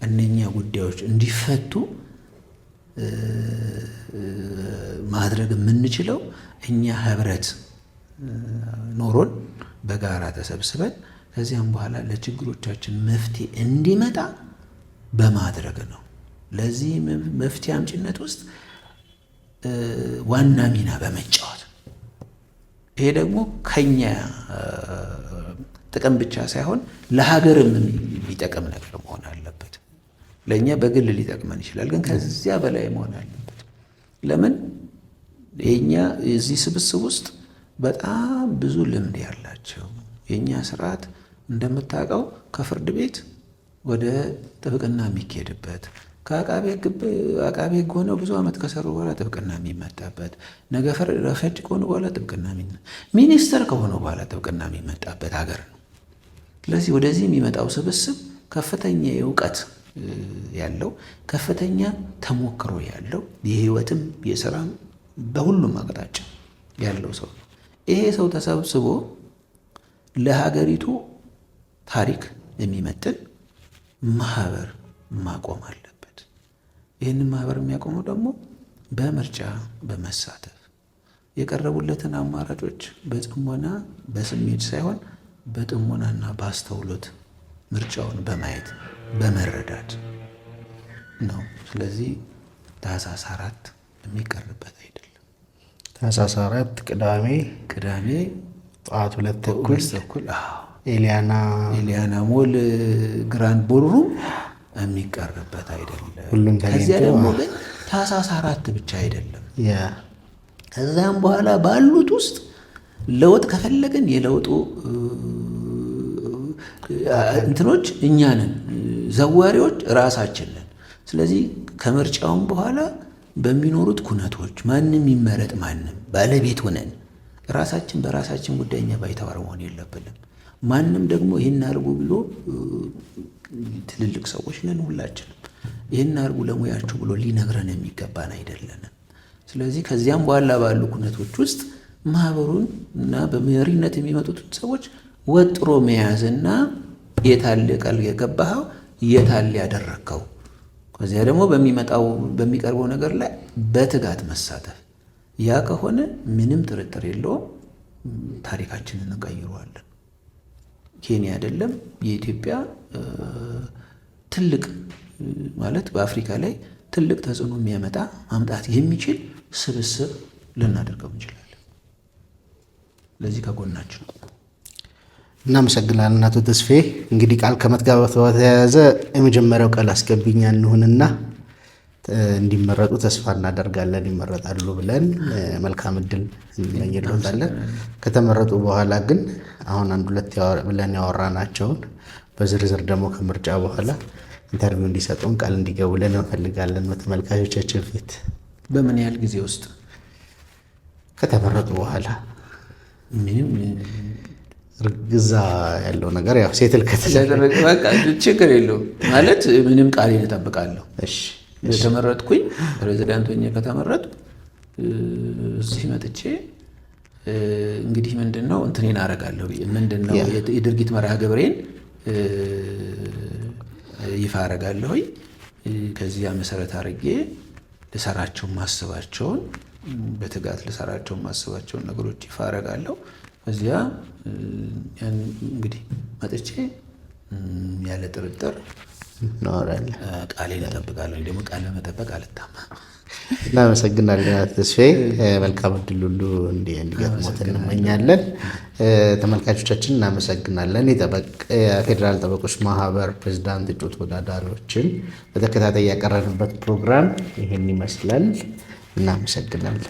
እነኛ ጉዳዮች እንዲፈቱ ማድረግ የምንችለው እኛ ህብረት ኖሮን በጋራ ተሰብስበን ከዚያም በኋላ ለችግሮቻችን መፍትሄ እንዲመጣ በማድረግ ነው። ለዚህ መፍትሄ አምጪነት ውስጥ ዋና ሚና በመጫወት ይሄ ደግሞ ከኛ ጥቅም ብቻ ሳይሆን ለሀገርም ሊጠቅም ነገር መሆን አለበት። ለእኛ በግል ሊጠቅመን ይችላል፣ ግን ከዚያ በላይ መሆን አለበት። ለምን የኛ የዚህ ስብስብ ውስጥ በጣም ብዙ ልምድ ያላቸው የኛ ስርዓት እንደምታውቀው ከፍርድ ቤት ወደ ጥብቅና የሚካሄድበት ከአቃቤ ሕግ ሆነው ብዙ ዓመት ከሰሩ በኋላ ጥብቅና የሚመጣበት ነገ ረፈጅ ከሆኑ በኋላ ጥብቅና ሚኒስተር ከሆነ በኋላ ጥብቅና የሚመጣበት ሀገር ነው። ስለዚህ ወደዚህ የሚመጣው ስብስብ ከፍተኛ የእውቀት ያለው ከፍተኛ ተሞክሮ ያለው የህይወትም የስራም በሁሉም አቅጣጫ ያለው ሰው ነው። ይሄ ሰው ተሰብስቦ ለሀገሪቱ ታሪክ የሚመጥን ማህበር ማቆም አለበት። ይህንን ማህበር የሚያቆመው ደግሞ በምርጫ በመሳተፍ የቀረቡለትን አማራጮች በጥሞና በስሜት ሳይሆን በጥሞናና በአስተውሎት ምርጫውን በማየት በመረዳት ነው። ስለዚህ ታኅሳስ 4 የሚቀርበት አይደለም። ታኅሳስ 4 ቅዳሜ ጠዋት 2 ተኩል ኤሊያና ሞል ግራንድ ቦልሩም የሚቀርበት አይደለም። ከዚያ ደግሞ ግን ታኅሳስ 4 ብቻ አይደለም። ከዛም በኋላ ባሉት ውስጥ ለውጥ ከፈለግን የለውጡ እንትኖች እኛ ነን፣ ዘዋሪዎች ራሳችን ነን። ስለዚህ ከምርጫውም በኋላ በሚኖሩት ኩነቶች ማንም ይመረጥ ማንም ባለቤት ሆነን ራሳችን በራሳችን ጉዳይ እኛ ባይተዋር መሆን የለብንም። ማንም ደግሞ ይህን አርጉ ብሎ ትልልቅ ሰዎች ነን ሁላችንም፣ ይህን አርጉ ለሙያችሁ ብሎ ሊነግረን የሚገባን አይደለንም። ስለዚህ ከዚያም በኋላ ባሉ ኩነቶች ውስጥ ማህበሩን እና በመሪነት የሚመጡትን ሰዎች ወጥሮ መያዝና የታለ ቃል የገባኸው የታለ ያደረግከው፣ ከዚያ ደግሞ በሚቀርበው ነገር ላይ በትጋት መሳተፍ። ያ ከሆነ ምንም ጥርጥር የለውም ታሪካችንን እንቀይረዋለን። ኬንያ አይደለም የኢትዮጵያ ትልቅ ማለት በአፍሪካ ላይ ትልቅ ተጽዕኖ ማምጣት የሚችል ስብስብ ልናደርገው እንችላለን። ለዚህ ከጎናችን እናመሰግናለን አቶ ተስፋዬ። እንግዲህ ቃል ከመትጋባት በተያያዘ የመጀመሪያው ቃል አስገብኛ እንሁንና እንዲመረጡ ተስፋ እናደርጋለን። ይመረጣሉ ብለን መልካም እድል እንመኝልዎታለን። ከተመረጡ በኋላ ግን አሁን 1-2 ብለን ያወራናቸውን በዝርዝር ደግሞ ከምርጫ በኋላ ኢንተርቪው እንዲሰጡን ቃል እንዲገቡልን እንፈልጋለን በተመልካቾቻችን ፊት። በምን ያህል ጊዜ ውስጥ ከተመረጡ በኋላ? ምንም እርግዛ ያለው ነገር ያው ሴትል ከተደረገ በቃ ችግር የለውም ማለት ምንም ቃሌን እጠብቃለሁ። እሺ የተመረጥኩኝ ፕሬዚዳንት ሆኜ ከተመረጥኩ እዚህ መጥቼ እንግዲህ ምንድነው እንትኔን አደርጋለሁ። ምንድነው የድርጊት መርሃ ግብሬን ይፋ አደርጋለሁ። ከዚያ መሰረት አድርጌ ልሰራቸው ማስባቸውን በትጋት ልሰራቸው ማስባቸውን ነገሮች ይፋ አደርጋለሁ። ከዚያ እንግዲህ መጥቼ ያለ ጥርጥር ቃሌን እጠብቃለሁ። ደግሞ ቃል ለመጠበቅ አልታማም። እናመሰግናለን አቶ ተስፋዬ። መልካም እድል ሁሉ እንዲገጥሞት እንመኛለን። ተመልካቾቻችን እናመሰግናለን። የፌዴራል ጠበቆች ማህበር ፕሬዝዳንት እጩ ተወዳዳሪዎችን በተከታታይ ያቀረብንበት ፕሮግራም ይህን ይመስላል። እናመሰግናለን።